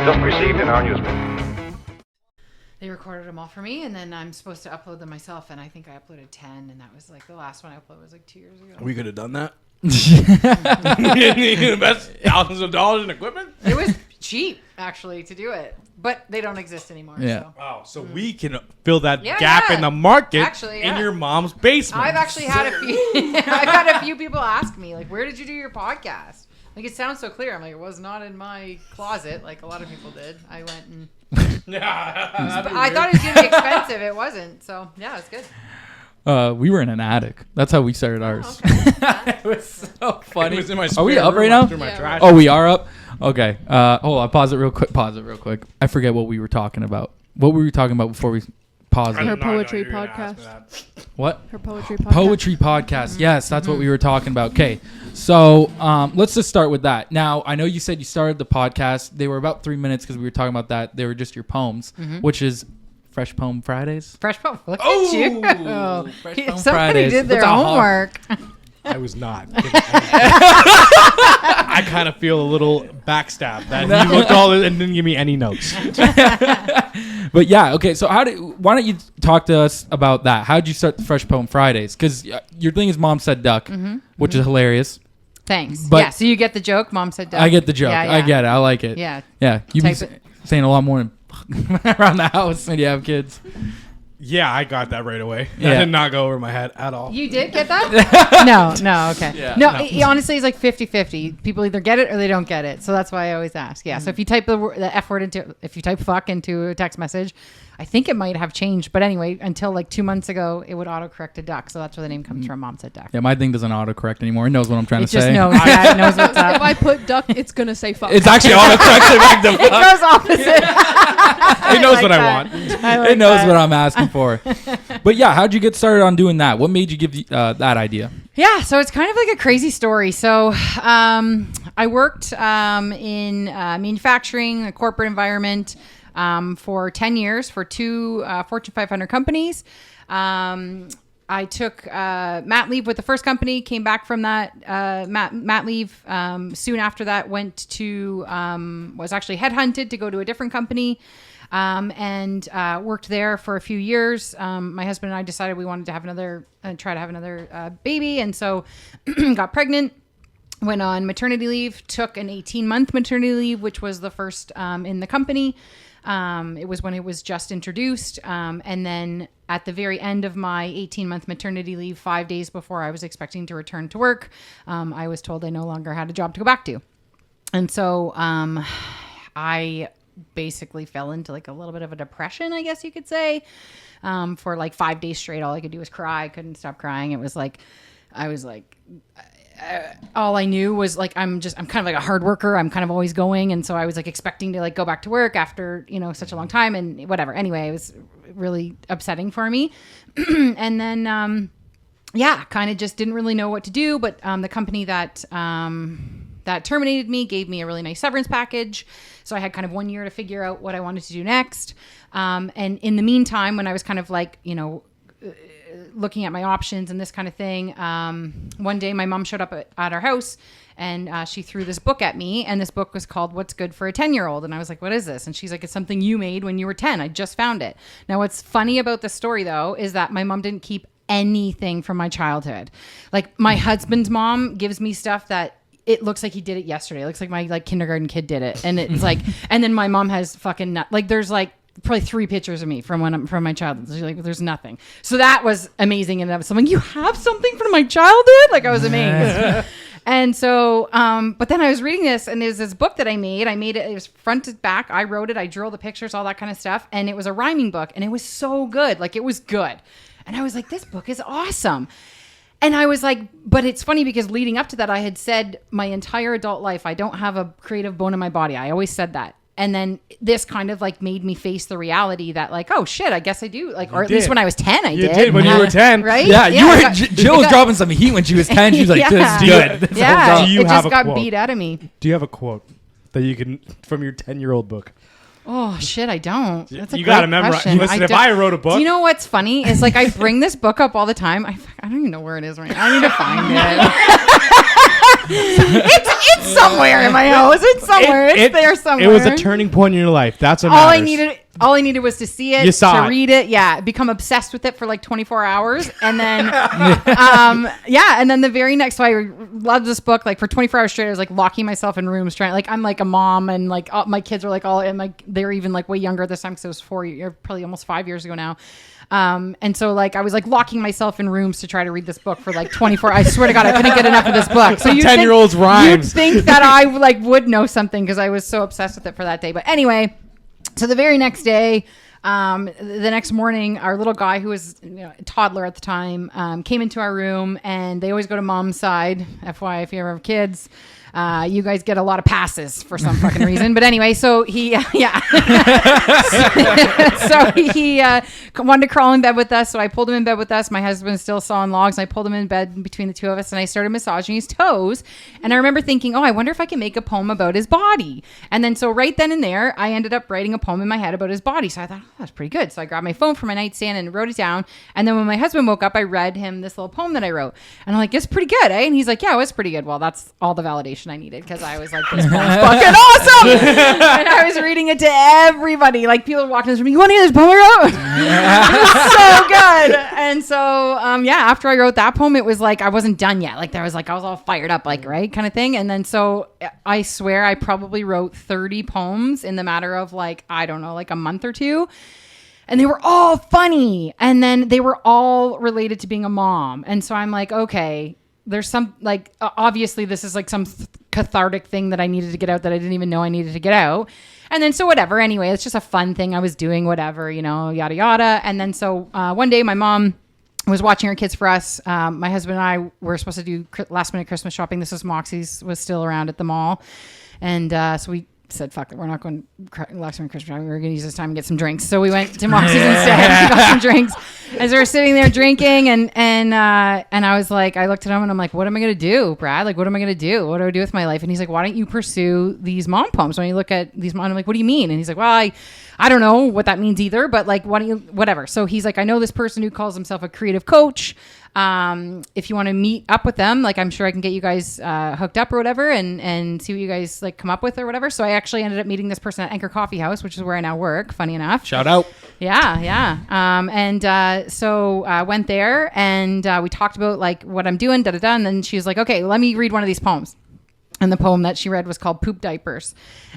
just received in our newspaper. They recorded them all for me, and then I'm supposed to upload them myself, and I think I uploaded 10, and that was like the last one I uploaded was like 2 years ago. We could have done that. You invest thousands of dollars in equipment? It was cheap, actually, to do it, but they don't exist anymore. Yeah. So we can fill that Yeah, gap yeah. in the market Actually, in yeah. your mom's basement. I've actually had a few. I've had a few people ask me, like, "Where did you do your podcast?" Like, it sounds so clear. I'm like, it was not in my closet, like a lot of people did. I went and. I thought it was gonna be expensive. It wasn't. So yeah, it's good. We were in an attic. That's how we started ours. Okay. It was so funny. It was in my Are we spare up right room now? after my Yeah. trash. Oh, we are up? Okay. Hold on. Pause it real quick. I forget what we were talking about. What were we talking about before we paused Her it? poetry podcast. What? Her poetry podcast. Poetry podcast. Yes, that's what we were talking about. Okay. So let's just start with that. Now, I know you said you started the podcast. They were about 3 minutes because we were talking about that. They were just your poems, which is Fresh Poem Fridays. Fresh poem. Look at Oh, you. Fresh Poem Somebody Fridays. did their That's a hard- homework. I was not. I kind of feel a little backstab that he looked all and didn't give me any notes. But yeah, okay. So why don't you talk to us about that? How did you start the Fresh Poem Fridays? Because your thing is MomSaidDuck, which is hilarious. Thanks. But- yeah. So you get the joke. Mom said. I get the joke. Yeah, yeah. I get it. I like it. Yeah. Yeah. You've been Type it. saying a lot more around the house when you have kids. Yeah, I got that right away. Yeah. That did not go over my head at all. You did get that? No, okay. Yeah. No, No. It honestly, it's like 50-50. People either get it or they don't get it. So that's why I always ask. Yeah. So if you type the F word if you type fuck into a text message, I think it might have changed. But anyway, until like 2 months ago, it would autocorrect to duck. So that's where the name comes from. Mom said duck. Yeah, my thing doesn't autocorrect anymore. It knows what I'm trying It to just say. knows. Yeah, it knows what's up. If I put duck, it's gonna say fuck. It's actually autocorrected back to It goes opposite. It knows like what that. I want. I like It knows that. what I'm asking for. But yeah, how'd you get started on doing that? What made you give that idea? Yeah, so it's kind of like a crazy story. So I worked in manufacturing, a corporate environment for 10 years for two Fortune 500 companies. I took mat leave with the first company, came back from that mat leave. Soon after that, was actually headhunted to go to a different company. And worked there for a few years. My husband and I decided we wanted to try to have another baby. And so got pregnant, went on maternity leave, took an 18-month maternity leave, which was the first in the company. It was when it was just introduced. And then at the very end of my 18-month maternity leave, 5 days before I was expecting to return to work, I was told I no longer had a job to go back to. And so I basically fell into like a little bit of a depression, I guess you could say, for like 5 days straight. All I could do was cry. I couldn't stop crying. It was like, all I knew was like, I'm kind of like a hard worker. I'm kind of always going. And so I was like expecting to like go back to work after, such a long time and whatever. Anyway, it was really upsetting for me. And then, kind of just didn't really know what to do. But the company that terminated me gave me a really nice severance package. So I had kind of 1 year to figure out what I wanted to do next. And in the meantime, when I was kind of like, looking at my options and this kind of thing, one day my mom showed up at our house and she threw this book at me. And this book was called What's Good for a 10-Year-Old. And I was like, what is this? And she's like, it's something you made when you were 10. I just found it. Now, what's funny about this story, though, is that my mom didn't keep anything from my childhood. Like my husband's mom gives me stuff that it looks like he did it yesterday. It looks like my kindergarten kid did it. And it's like, and then my mom has fucking there's like probably 3 pictures of me from my childhood. She's like, there's nothing. So that was amazing. And I was like, you have something from my childhood? Like I was amazed. And so, but then I was reading this and there's this book that I made it. It was front to back. I wrote it. I drew all the pictures, all that kind of stuff. And it was a rhyming book and it was so good. Like it was good. And I was like, this book is awesome. And I was like, but it's funny because leading up to that, I had said my entire adult life, I don't have a creative bone in my body. I always said that. And then this kind of like made me face the reality that like, oh shit, I guess I do. Like, or at least when I was 10, I did. You did when you were 10. Right? Yeah, Jill was dropping some heat when she was 10. She was like, this is good. This Yeah, Do you it have just a got quote? beat out of me. Do you have a quote that you can from your 10-year-old book? Oh shit, I don't. That's a You great gotta memorize. question. Listen, if don't- I wrote a book, Do you know what's funny? Is like I bring this book up all the time. I don't even know where it is right now. I need to find it. It's somewhere in my house. It's somewhere. It's there somewhere. It was a turning point in your life. That's what all matters. I needed was to see it, You saw to it. read it, become obsessed with it for like 24 hours, and then, and then the very next. So I loved this book. Like for 24 hours straight, I was like locking myself in rooms, trying. Like I'm like a mom, and like all, my kids are like all, and like they were even like way younger at this time because it was 4 years, probably almost 5 years ago now. And so like I was like locking myself in rooms to try to read this book for like 24. I swear to God, I couldn't get enough of this book. So you 10-year-old's rhymes. You'd think that I like would know something because I was so obsessed with it for that day. But anyway, so the very next day. The next morning, our little guy, who was a toddler at the time, came into our room, and they always go to mom's side. FYI, if you ever have kids, you guys get a lot of passes for some fucking reason. But anyway, so he, so he wanted to crawl in bed with us. So I pulled him in bed with us. My husband still sawing logs, and I pulled him in bed between the two of us, and I started massaging his toes. And I remember thinking, oh, I wonder if I can make a poem about his body. And then so right then and there, I ended up writing a poem in my head about his body. So I thought, oh, that's pretty good. So I grabbed my phone from my nightstand and wrote it down. And then when my husband woke up, I read him this little poem that I wrote. And I'm like, it's pretty good, eh? And he's like, yeah, it was pretty good. Well, that's all the validation I needed, because I was like, this poem's fucking awesome. And I was reading it to everybody. Like people walking in the room, you want to hear this poem I wrote? It was so good. And so, after I wrote that poem, it was like I wasn't done yet. Like I was all fired up, like, right, kind of thing. And then so I swear I probably wrote 30 poems in the matter of like, I don't know, like a month or two. And they were all funny. And then they were all related to being a mom. And so I'm like, okay, there's some, like, obviously this is like some cathartic thing that I needed to get out that I didn't even know I needed to get out. And then so whatever, anyway, it's just a fun thing I was doing, whatever, yada, yada. And then so one day my mom was watching her kids for us. My husband and I were supposed to do last minute Christmas shopping. This was Moxie's, was still around at the mall. And so we said, fuck it, we're not going last minute Christmas shopping. We're going to use this time and get some drinks. So we went to Moxie's instead. We got some drinks as we were sitting there drinking. And I was like, I looked at him and I'm like, what am I going to do, Brad? Like, what am I going to do? What do I do with my life? And he's like, why don't you pursue these mom poems? When you look at these mom, I'm like, what do you mean? And he's like, well, I don't know what that means either, but like, whatever. So he's like, I know this person who calls himself a creative coach. If you want to meet up with them, like I'm sure I can get you guys hooked up or whatever, and see what you guys like come up with or whatever. So I actually ended up meeting this person at Anchor Coffee House, which is where I now work. Funny enough. Shout out. Yeah. So I went there and we talked about like what I'm doing, and then she was like, okay, let me read one of these poems. And the poem that she read was called Poop Diapers.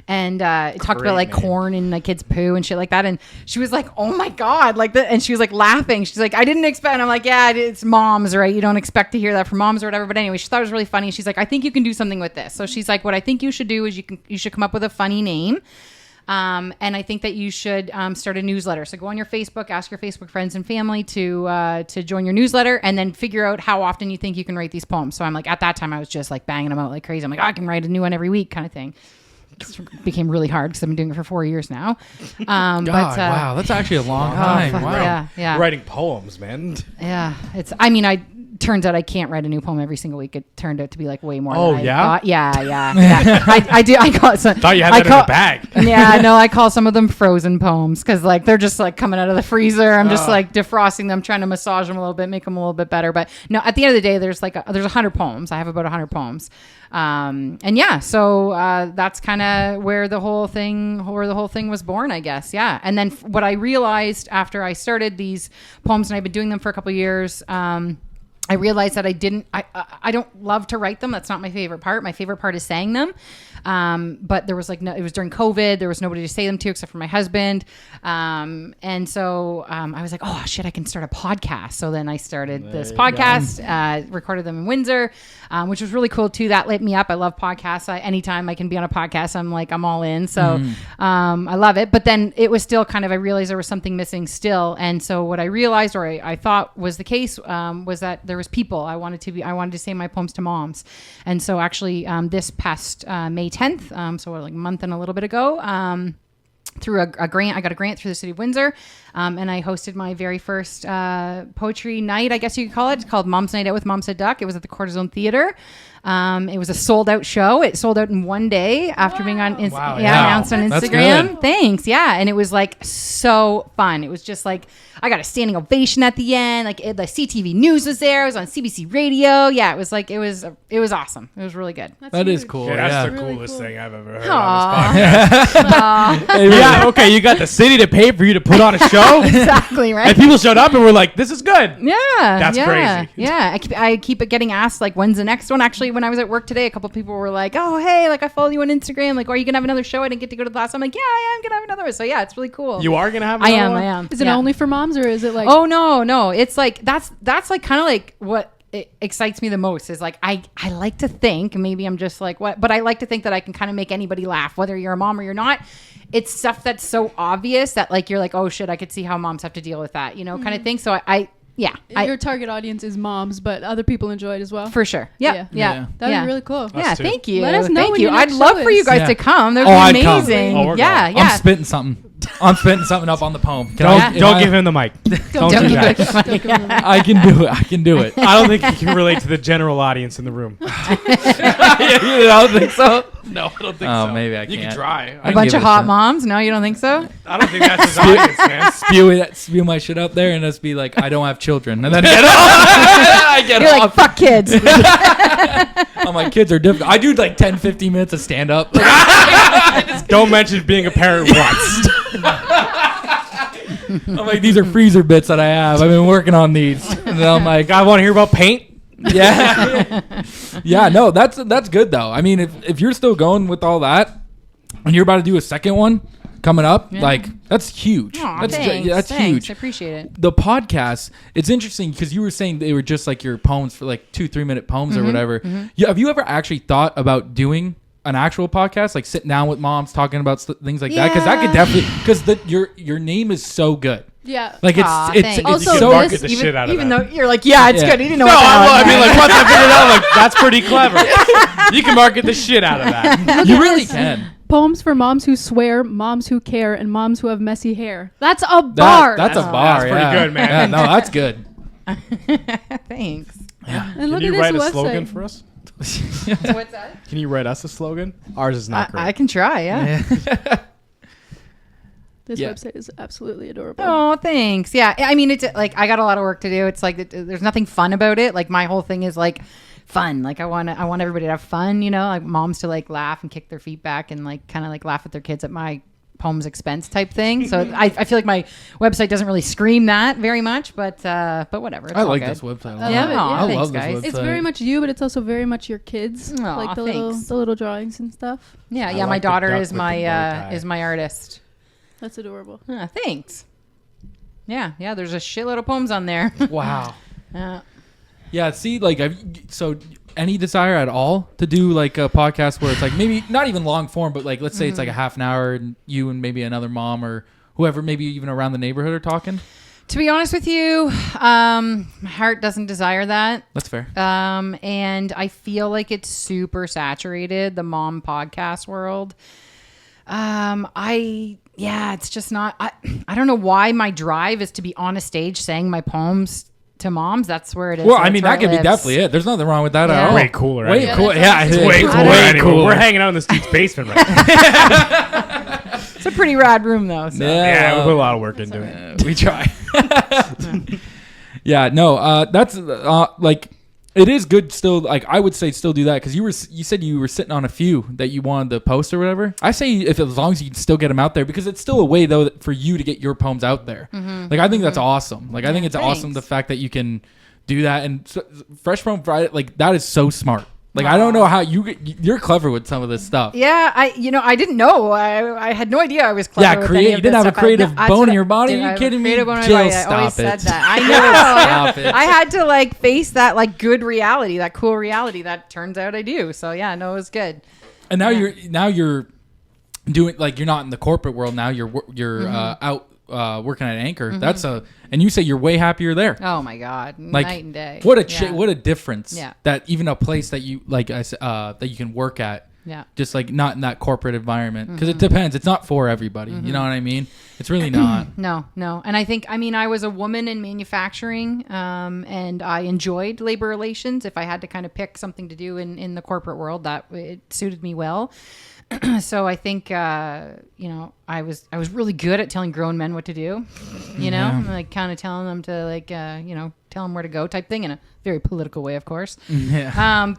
And it talked about like corn and like kids poo and shit like that. And she was like, oh my God. And she was like laughing. She's like, I didn't expect. And I'm like, yeah, it's moms, right? You don't expect to hear that from moms or whatever. But anyway, she thought it was really funny. She's like, I think you can do something with this. So she's like, what I think you should do is you should come up with a funny name. And I think that you should start a newsletter. So go on your Facebook, ask your Facebook friends and family to join your newsletter, and then figure out how often you think you can write these poems. So I'm like, at that time, I was just like banging them out like crazy. I'm like, I can write a new one every week kind of thing. It became really hard because I've been doing it for 4 years now. God, wow, that's actually a long time. Fuck, Wow. Yeah. Writing poems, man. Yeah. Turns out I can't write a new poem every single week. It turned out to be like way more. Oh, than I yeah? thought. Yeah. I do. I call it. Thought you had that in a bag. Yeah, no, I call some of them frozen poems because like they're just like coming out of the freezer. I'm just like defrosting them, trying to massage them a little bit, make them a little bit better. But no, at the end of the day, there's 100 poems. I have about 100 poems. So that's kind of where the whole thing was born, I guess. Yeah. And then what I realized after I started these poems, and I've been doing them for a couple of years, I realized that I don't love to write them. That's not my favorite part. My favorite part is saying them. But there was it was during COVID. There was nobody to say them to except for my husband. And so I was like, oh shit, I can start a podcast. So then I started this podcast, recorded them in Windsor, which was really cool too. That lit me up. I love podcasts. Anytime I can be on a podcast, I'm all in. So I love it. But then it was still kind of, I realized there was something missing still. And so what I realized, or I thought was the case, was that there was people. I wanted to say my poems to moms. And so actually this past May 10th, so like a month and a little bit ago, through a grant, I got a grant through the city of Windsor, and I hosted my very first poetry night, I guess you could call it. It's called Mom's Night Out with MomSaidDuck. It was at the Cortisone Theater. It was a sold out show. It sold out in one day after being on Wow, announced on That's Instagram. good. Thanks. Yeah. And it was like so fun. It was just like I got a standing ovation at the end. Like the CTV News was there. I was on CBC Radio. Yeah, it was like it was awesome. It was really good. That is cool. Yeah, that's the Really coolest cool. thing I've ever heard Aw. on this podcast. Yeah, okay, you got the city to pay for you to put on a show, Exactly, right? and people showed up and were like, "This is good." Yeah, That's crazy. Yeah, I keep getting asked like, when's the next one? Actually, when I was at work today, a couple people were like, "Oh, hey, like I follow you on Instagram. Like, are you gonna have another show? I didn't get to go to the last one." I'm like, "Yeah, I am gonna have another one." So yeah, it's really cool. You are gonna have. I another am. one? I am. Is it Yeah. only for moms or is it like? Oh no. It's like that's like kind of like what it excites me the most is like I like to think, maybe I'm just like what, but I like to think that I can kind of make anybody laugh, whether you're a mom or you're not. It's stuff that's so obvious that like you're like, oh shit, I could see how moms have to deal with that, kind of thing. So Your target audience is moms, but other people enjoy it as well. for sure. Yeah. Yeah. That'd be really cool. Yeah, too. thank you. Let us know Thank when you. your I'd next love show for you is. guys Yeah. to come. That Oh, would I'd be come. amazing. Oh, we're yeah, going. yeah. I'm spitting something. I'm spitting something up on the poem. Can Don't I- don't I- give him the mic. Don't Don't do give that. it Don't give them the- I can do it. I can do it. I don't think you can relate to the general audience in the room. You don't think so? No, I don't think Oh, so. maybe I You can't. can try. A bunch of hot moms? No, you don't think so? I don't think that's his audience, man. Spew my shit up there and just be like, I don't have children, and then get off. I get You're like, off. fuck kids. Oh, my kids are different. I do like 10, 15 minutes of stand up. Don't mention being a parent once. I'm like, these are freezer bits that I have. I've been working on these, and then I'm like, I want to hear about paint. yeah, yeah. No, that's good though. I mean, if you're still going with all that, and you're about to do a second one coming up, Yeah. like that's huge. Aw, That's thanks, that's thanks. huge. I appreciate it. The podcast, it's interesting because you were saying they were just like your poems for like 2-3 minute poems or whatever. Yeah, have you ever actually thought about doing an actual podcast, like sitting down with moms talking about things like that? Because that could definitely, because your name is so good. Yeah. Like Aw, it's thanks. Also, you so can market this- the shit out of Even that. though you're like, yeah, it's Yeah. good. You didn't know No, what that was. I mean, like, once I figured it out, like, that's pretty clever. You can market the shit out of that. you really can. Poems for moms who swear, moms who care, and moms who have messy hair. That's a bar. That's a bar. That's pretty yeah. good, man. Yeah, no, that's good. Thanks. And Can look you at write this a website. slogan for us? What's that? Can you write us a slogan? Ours is not great. I can try, yeah. This Yeah. website is absolutely adorable. Oh, thanks. Yeah. I mean, it's like I got a lot of work to do. It's like there's nothing fun about it. Like my whole thing is like fun. Like I want everybody to have fun, like moms to like laugh and kick their feet back and like kind of like laugh at their kids at my poem's expense type thing. So I feel like my website doesn't really scream that very much, but whatever. It's I all like good. this website. I love it, yeah. I Thanks, love this guys. website. It's very much you, but it's also very much your kids. Aw, Like the thanks. little drawings and stuff. Yeah, I yeah. My like the daughter duck is with the bow tie. my artist. That's adorable. Thanks. Yeah. There's a shitload of poems on there. Wow. Uh, Yeah, see, like, so any desire at all to do like a podcast where it's like maybe not even long form, but like let's say it's like a half an hour and you and maybe another mom or whoever, maybe even around the neighborhood are talking? To be honest with you, my heart doesn't desire that. That's fair. And I feel like it's super saturated, the mom podcast world. It's just not, I don't know why my drive is to be on a stage saying my poems to moms. That's where it is. Well, That's I mean, where that could be lives. definitely it. There's nothing wrong with that Yeah. at all. Way cooler. Way anyway. cool. Yeah, Yeah, that's it is. Way I cooler. don't Anyway. cooler. We're hanging out in this dude's basement right now. It's a pretty rad room though. So. Yeah, we put a lot of work into it. We try. Yeah, no, that's like it is good still. Like I would say still do that because you said you were sitting on a few that you wanted to post or whatever. I say as long as you can still get them out there because it's still a way though for you to get your poems out there. Like I think that's awesome. Like I think it's awesome the fact that you can do that and Fresh Poem Friday, like that is so smart. Like I don't know how you're clever with some of this stuff. Yeah, I didn't know. I had no idea I was clever. Yeah, with any of you didn't this have a stuff. creative That's bone what in your body? Dude, Are you I have a kidding me? creative bone in my Jill, body. I always stop said it. that. I know. Stop it. I had to like face that like good reality, that cool reality that turns out I do. So yeah, no, it was good. And now you're doing like you're not in the corporate world now. You're out working at Anchor. That's and you say you're way happier there. Oh my God, Like night and day. what a Yeah. what a difference. Yeah. That even a place that you like that you can work at Yeah. Just like not in that corporate environment, because it depends. It's not for everybody. You know what I mean? It's really not. No. And I was a woman in manufacturing, and I enjoyed labor relations. If I had to kind of pick something to do in the corporate world, that it suited me well. So I think, I was really good at telling grown men what to do, like kind of telling them to like, tell them where to go type thing, in a very political way, of course. Yeah.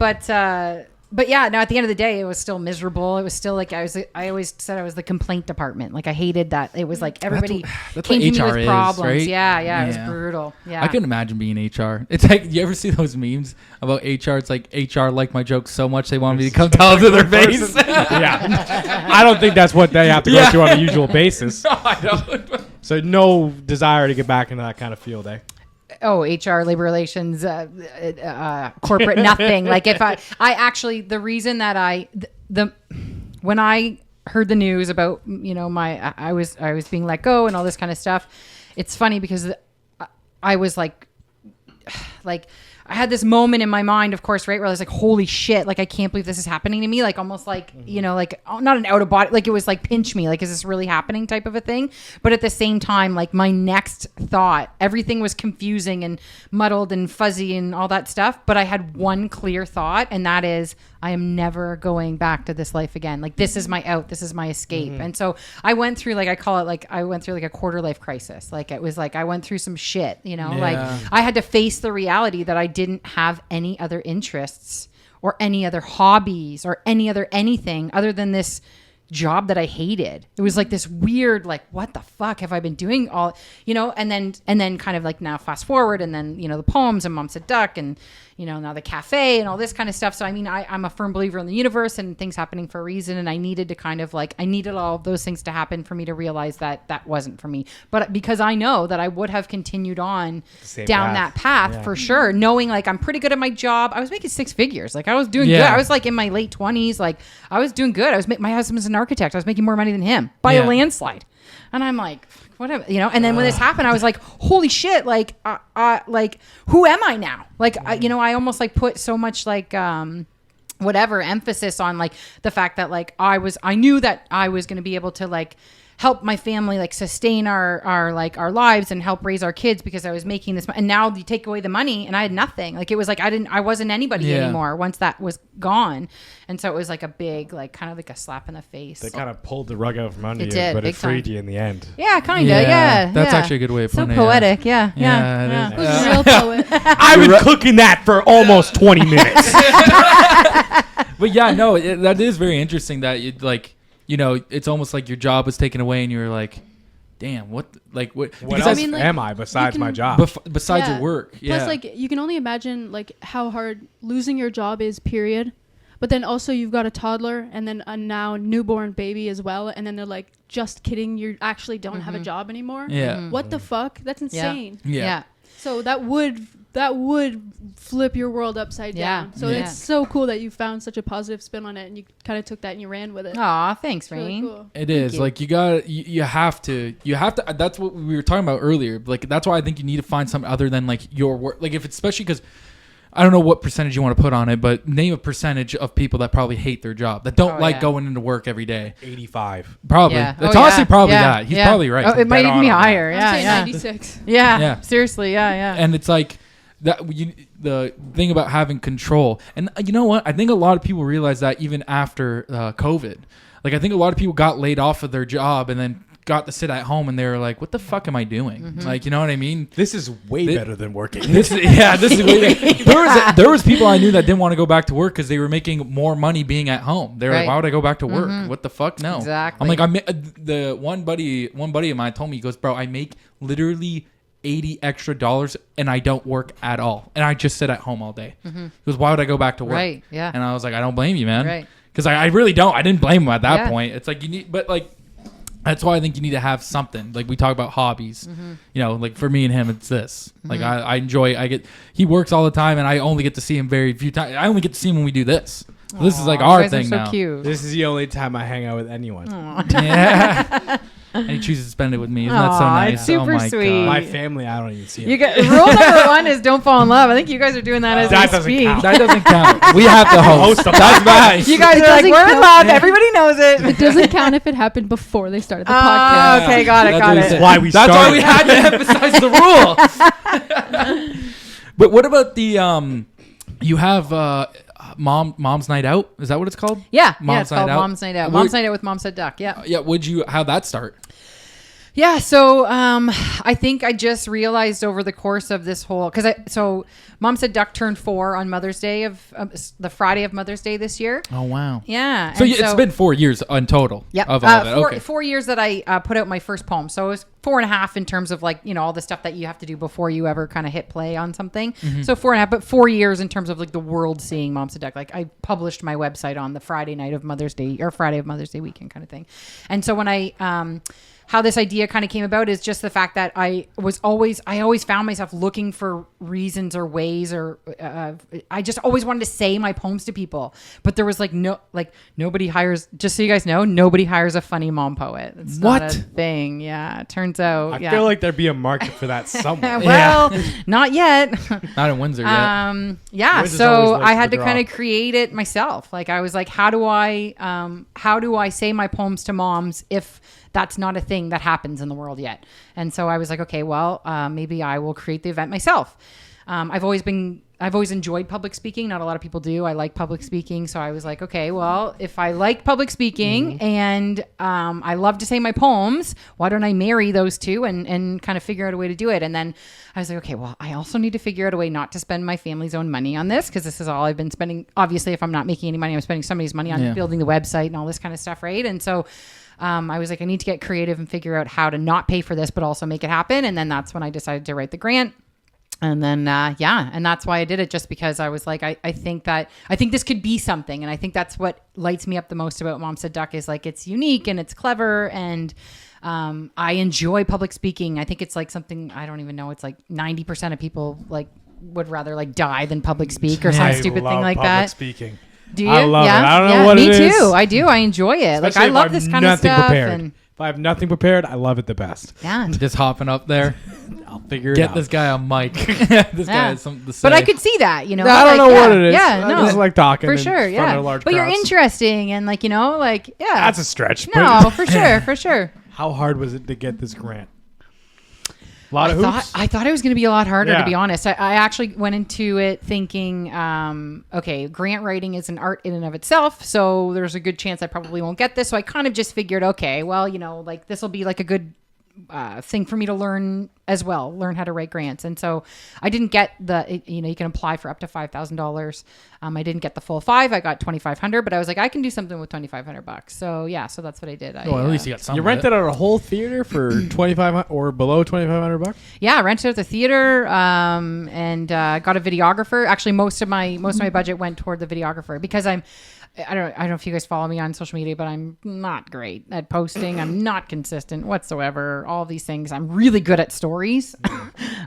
But yeah, no, at the end of the day, it was still miserable. It was still like I always said I was the complaint department. Like I hated that. It was like everybody that's came what to me HR with is, problems. right? Yeah, it was brutal. Yeah. I couldn't imagine being HR. It's like, you ever see those memes about HR? It's like HR liked my jokes so much they wanted me to come tell it to their face. Yeah. I don't think that's what they have to go through on a usual basis. No, I don't. So no desire to get back into that kind of field, eh? Oh, HR, labor relations, corporate, nothing. Like if I actually, the reason that when I heard the news about, I was being let go and all this kind of stuff, it's funny because I was like I had this moment in my mind, of course, right, where I was like, holy shit, like I can't believe this is happening to me. Like almost like, like not an out of body, like it was like pinch me, like is this really happening type of a thing. But at the same time, like my next thought, everything was confusing and muddled and fuzzy and all that stuff. But I had one clear thought, and that is, I am never going back to this life again. Like this is my out, this is my escape. And so I went through, like I call it, like I went through like a quarter life crisis. Like it was like I went through some shit, like I had to face the reality that I didn't have any other interests or any other hobbies or any other anything other than this job that I hated. It was like this weird, like, what the fuck have I been doing all, and then kind of like now fast forward, and then, the poems and MomSaidDuck and, now the cafe and all this kind of stuff. So, I mean, I'm a firm believer in the universe and things happening for a reason. And I needed to kind of like, I needed all of those things to happen for me to realize that that wasn't for me. But because I know that I would have continued on down that path for sure, knowing like I'm pretty good at my job. I was making 6 figures. Like I was doing good. I was like in my late 20s. Like I was doing good. My husband's an architect. I was making more money than him by a landslide. And I'm like, whatever, and then when this happened, I was like, holy shit, like, like, who am I now? Like, I almost like put so much like, whatever emphasis on like the fact that like I knew that I was going to be able to like help my family like sustain our lives and help raise our kids because I was making this and now you take away the money and I had nothing. Like it was like I wasn't anybody anymore once that was gone. And so it was like a big like kind of like a slap in the face. They kind of pulled the rug out from under you, did, but it freed time. you in the end. Yeah, kind of. Yeah. That's actually a good way of putting it. So poetic. Yeah. It is. Who's a real poet? I've been cooking that for almost 20 minutes. But yeah, no, that is very interesting that you like, it's almost like your job was taken away and you were like, damn, what What else am I besides my job? Besides your work. Yeah. Plus, like, you can only imagine, like, how hard losing your job is, period. But then also you've got a toddler and then a now newborn baby as well. And then they're like, just kidding, you actually don't have a job anymore. Yeah. What the fuck? That's insane. Yeah. So that would flip your world upside down. So it's so cool that you found such a positive spin on it and you kind of took that and you ran with it. Aw, thanks, Really Rain. cool. It is you. like you have to. That's what we were talking about earlier. Like that's why I think you need to find something other than like your work. Like if it's especially because I don't know what percentage you want to put on it, but name a percentage of people that probably hate their job that don't going into work every day. 85. Probably. Yeah. It's honestly probably that. He's probably right. Oh, it might even be higher. I'm Yeah. saying Yeah. 96. Yeah. Seriously. Yeah. And it's like that. The thing about having control, and you know what? I think a lot of people realize that even after COVID. Like I think a lot of people got laid off of their job and then got to sit at home and they were like, what the fuck am I doing? Mm-hmm. Like, you know what I mean? This is way better than working. This is way there was people I knew that didn't want to go back to work because they were making more money being at home. They were like, why would I go back to work? What the fuck? No. Exactly. I'm like, the one buddy of mine told me, he goes, bro, I make literally $80 extra and I don't work at all. And I just sit at home all day. He goes, why would I go back to work? Right. Yeah. And I was like, I don't blame you, man. Right. Because I really don't. I didn't blame him at that Yeah. point. It's like you need, but like, that's why I think you need to have something. Like we talk about hobbies, like for me and him, it's this. Like I enjoy. He works all the time, and I only get to see him very few times. I only get to see him when we do this. So this is like our you guys thing are so now. Cute. This is the only time I hang out with anyone. Yeah. and he chooses to spend it with me. Isn't that so Aw, nice? it's super oh my sweet. My God. family, I don't even see it. You get rule number 1 is don't fall in love. I think you guys are doing that as That we doesn't speak. count. That doesn't count. We have to host. That's right. You guys It are like, doesn't we're in count. love. Everybody knows it. It doesn't count if it happened before they started the Oh, podcast. okay, got it, That's got what he it. said. Why we That's why started. we had to emphasize the rule. But what about the you have mom's night out? Is that what it's called? Yeah, Mom's it's called Night Out? Mom's Night Out. Would- Mom's Night Out with MomSaidDuck. Yeah. Yeah. How'd that start? Yeah, so I think I just realized over the course of this whole so MomSaidDuck turned 4 on Mother's Day of the Friday of Mother's Day this year. Oh wow. Yeah. So and it's been 4 years in total. Yep. Of all that. Four, Okay. 4 years that I put out my first poem. So it was 4.5 in terms of like, all the stuff that you have to do before you ever kind of hit play on something. Mm-hmm. So 4.5, but 4 years in terms of like the world seeing MomSaidDuck. Like I published my website on the Friday night of Mother's Day or Friday of Mother's Day weekend kind of thing. And so when I, how this idea kind of came about is just the fact that I always found myself looking for reasons or ways or I just always wanted to say my poems to people, but there was nobody hires, just so you guys know, nobody hires a funny mom poet. It's not What? a thing. Yeah. It turns out. I yeah. feel like there'd be a market for that somewhere. well, not yet. Not in Windsor yet. Yeah. Wiz is So always I likes had to to kind of draw. create it myself. Like I was like, how do I say my poems to moms if that's not a thing that happens in the world yet? And so I was like, okay, well, maybe I will create the event myself. I've always enjoyed public speaking. Not a lot of people do. I like public speaking. So I was like, okay, well, if I like public speaking and I love to say my poems, why don't I marry those two and kind of figure out a way to do it? And then I was like, okay, well, I also need to figure out a way not to spend my family's own money on this because this is all I've been spending. Obviously, if I'm not making any money, I'm spending somebody's money on building the website and all this kind of stuff, right? And so I was like, I need to get creative and figure out how to not pay for this, but also make it happen. And then that's when I decided to write the grant. And then, and that's why I did it, just because I was like, I think this could be something. And I think that's what lights me up the most about MomSaidDuck is like, it's unique and it's clever. And I enjoy public speaking. I think it's like something, I don't even know. It's like 90% of people like would rather like die than public speak or some I stupid love thing like public that. Speaking. Do you? I love it. yeah? I don't know yeah, what me it is. too. I do. I enjoy it. Like I Especially if love I'm this kind of nothing stuff. prepared. And If I have nothing prepared, I love it the best. yeah. Just hopping up there. I'll figure it Get out. this guy a mic. This guy Yeah. has something to say. But I could see that, I don't like, know what it is. Yeah, I no, just like talking for in sure. front Yeah, of large but you're crowds. interesting and like yeah. That's a stretch. no, But for sure, for sure. how hard was it to get this grant? A lot of hoops. I thought it was going to be a lot harder, Yeah. to be honest. I actually went into it thinking, okay, grant writing is an art in and of itself, so there's a good chance I probably won't get this. So I kind of just figured, okay, well, like this will be like a good thing for me to learn as well, learn how to write grants. And so I didn't get you can apply for up to $5,000. I didn't get the full 5. I got $2,500, but I was like, I can do something with $2,500. So yeah, so that's what I did. Well, at least you got some. You rented out a whole theater for $2,500 or below $2,500. Yeah, I rented out the theater and got a videographer. Actually, most of my budget went toward the videographer because I don't know if you guys follow me on social media, but I'm not great at posting. I'm not consistent whatsoever. All these things. I'm really good at stories.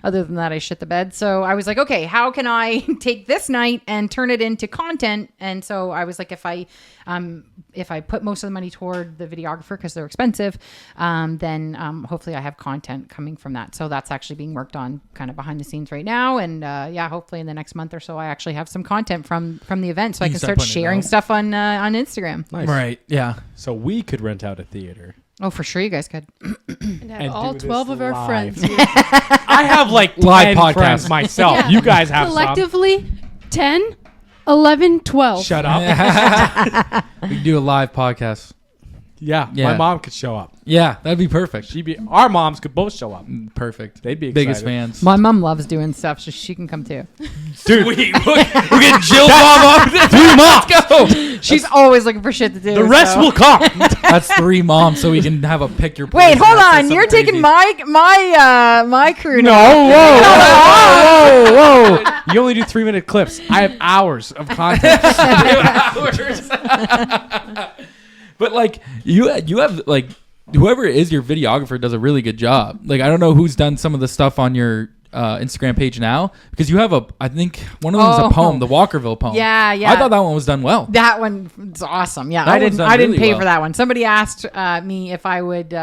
Other than that, I shit the bed. So I was like, okay, how can I take this night and turn it into content? And so I was like, if I put most of the money toward the videographer because they're expensive, then hopefully I have content coming from that. So that's actually being worked on kind of behind the scenes right now. And hopefully in the next month or so, I actually have some content from the event, so I You can start start putting it sharing out. stuff on Instagram. Nice. Right. Yeah. So we could rent out a theater. Oh, for sure, you guys could. And have And all do this 12 of our live. friends here. I have like Live 10 podcast. friends myself. Yeah. You guys have some. Collectively, 10, 11, 12. Shut up. We can do a live podcast. Yeah, Yeah. my mom could show up. Yeah, that'd be perfect. Our moms could both show up. Perfect. They'd be Biggest excited. fans. My mom loves doing stuff, so she can come too. Dude, We're getting Jill mom up. 3 moms. Let's go. She's always looking for shit to do. the rest so. will come. That's 3 moms, so we can have a pick your. Wait, poison. hold That's on. some You're taking crazy- my crew No, now. whoa. You only do 3-minute clips. I have hours of content. But like you have like whoever is your videographer does a really good job. Like I don't know who's done some of the stuff on your Instagram page now because you have I think one of them is a poem, the Walkerville poem. Yeah, yeah. I thought that one was done well. That one's awesome. Yeah, That I one's didn't. done I didn't really pay well. for that one. Somebody asked me if I would.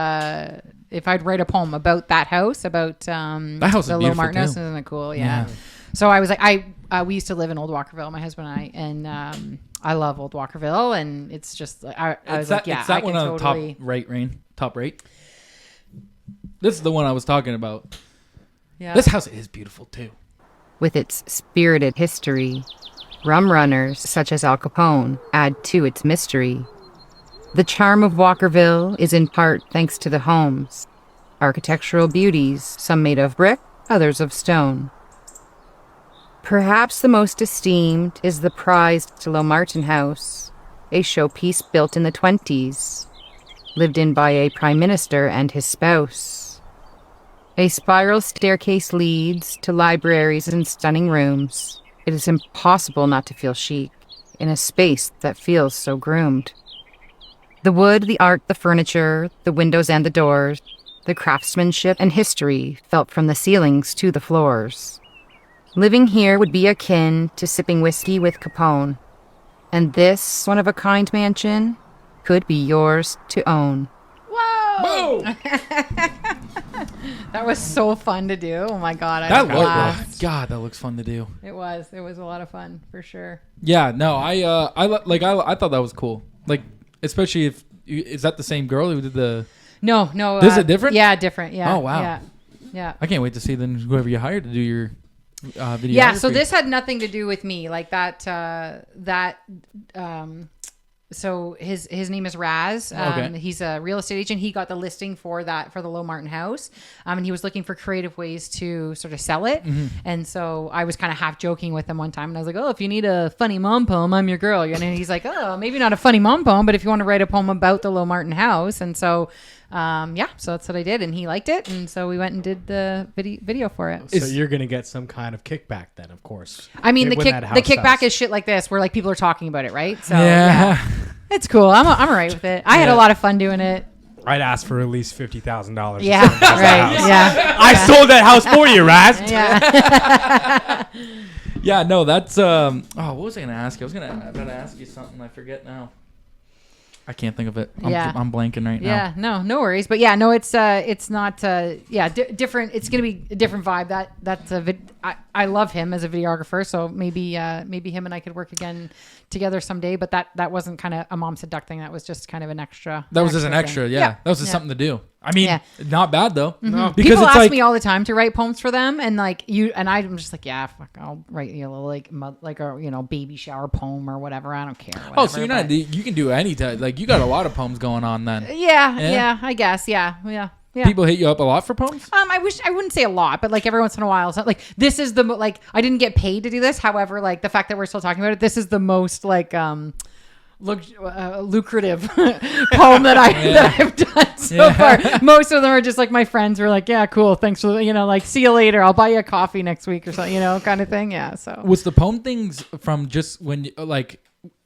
If I'd write a poem about that house, about That house is the Low beautiful, Martin house, too. isn't it cool? Yeah. So I was like, we used to live in Old Walkerville, my husband and I, and I love Old Walkerville, and it's just I was like, yeah, it's that I can one on totally. the top right, Rain. Top right. This is the one I was talking about. Yeah. This house is beautiful too. With its spirited history, rum runners such as Al Capone add to its mystery. The charm of Walkerville is in part thanks to the homes, architectural beauties, some made of brick, others of stone. Perhaps the most esteemed is the prized Low Martin House, a showpiece built in the 20s, lived in by a prime minister and his spouse. A spiral staircase leads to libraries and stunning rooms. It is impossible not to feel chic in a space that feels so groomed. The wood, the art, the furniture, the windows and the doors, the craftsmanship and history felt from the ceilings to the floors. Living here would be akin to sipping whiskey with Capone. And this one-of-a-kind mansion could be yours to own. Whoa! Boom! That was so fun to do. Oh my god, I That laughed. God, that looks fun to do. It was a lot of fun for sure. Yeah, no, I thought that was cool. Like, especially if is that the same girl who did the? No. This is it different? Yeah, different. Yeah. Oh, wow. Yeah. I can't wait to see then whoever you hired to do your video. Yeah, so this had nothing to do with me. Like so his name is Raz. Okay. He's a real estate agent. He got the listing for the Low Martin house. And he was looking for creative ways to sort of sell it. Mm-hmm. And so I was kind of half joking with him one time. And I was like, oh, if you need a funny mom poem, I'm your girl. And he's like, oh, maybe not a funny mom poem, but if you want to write a poem about the Low Martin house. And so, so that's what I did. And he liked it. And so we went and did the video for it. So you're gonna get some kind of kickback then, of course. I mean, the When that house kickback sells. is shit like this, where like people are talking about it, right? So Yeah. it's cool. I'm all right with it. I had a lot of fun doing it. I'd ask for at least $50,000. Yeah, right. Yeah, I sold that house for you, Raz. yeah. Yeah, no, that's what was I gonna ask you? I was gonna ask you something. I forget now. I can't think of it. I'm blanking right now. Yeah, no worries. But yeah, no, it's not different. It's gonna be a different vibe. That's I love him as a videographer, so maybe him and I could work again together someday. But that wasn't kind of a Mom Said Duck thing. That was just kind of an extra. That was just an extra. thing. Yeah. That was just something to do. I mean, not bad though. No. Because People it's ask like me all the time to write poems for them, and I'm just like, yeah, fuck, I'll write you a little like a baby shower poem or whatever. I don't care. Whatever, so you're not. You can do any type. Like you got a lot of poems going on then. Yeah, I guess. Yeah. People hit you up a lot for poems. I wouldn't say a lot, but like every once in a while, so like this is I didn't get paid to do this. However, like the fact that we're still talking about it, this is the most lucrative poem that I've done so far. Most of them are just like my friends were like, yeah, cool, thanks for like see you later. I'll buy you a coffee next week or something, kind of thing. Yeah. So was the poem things from just when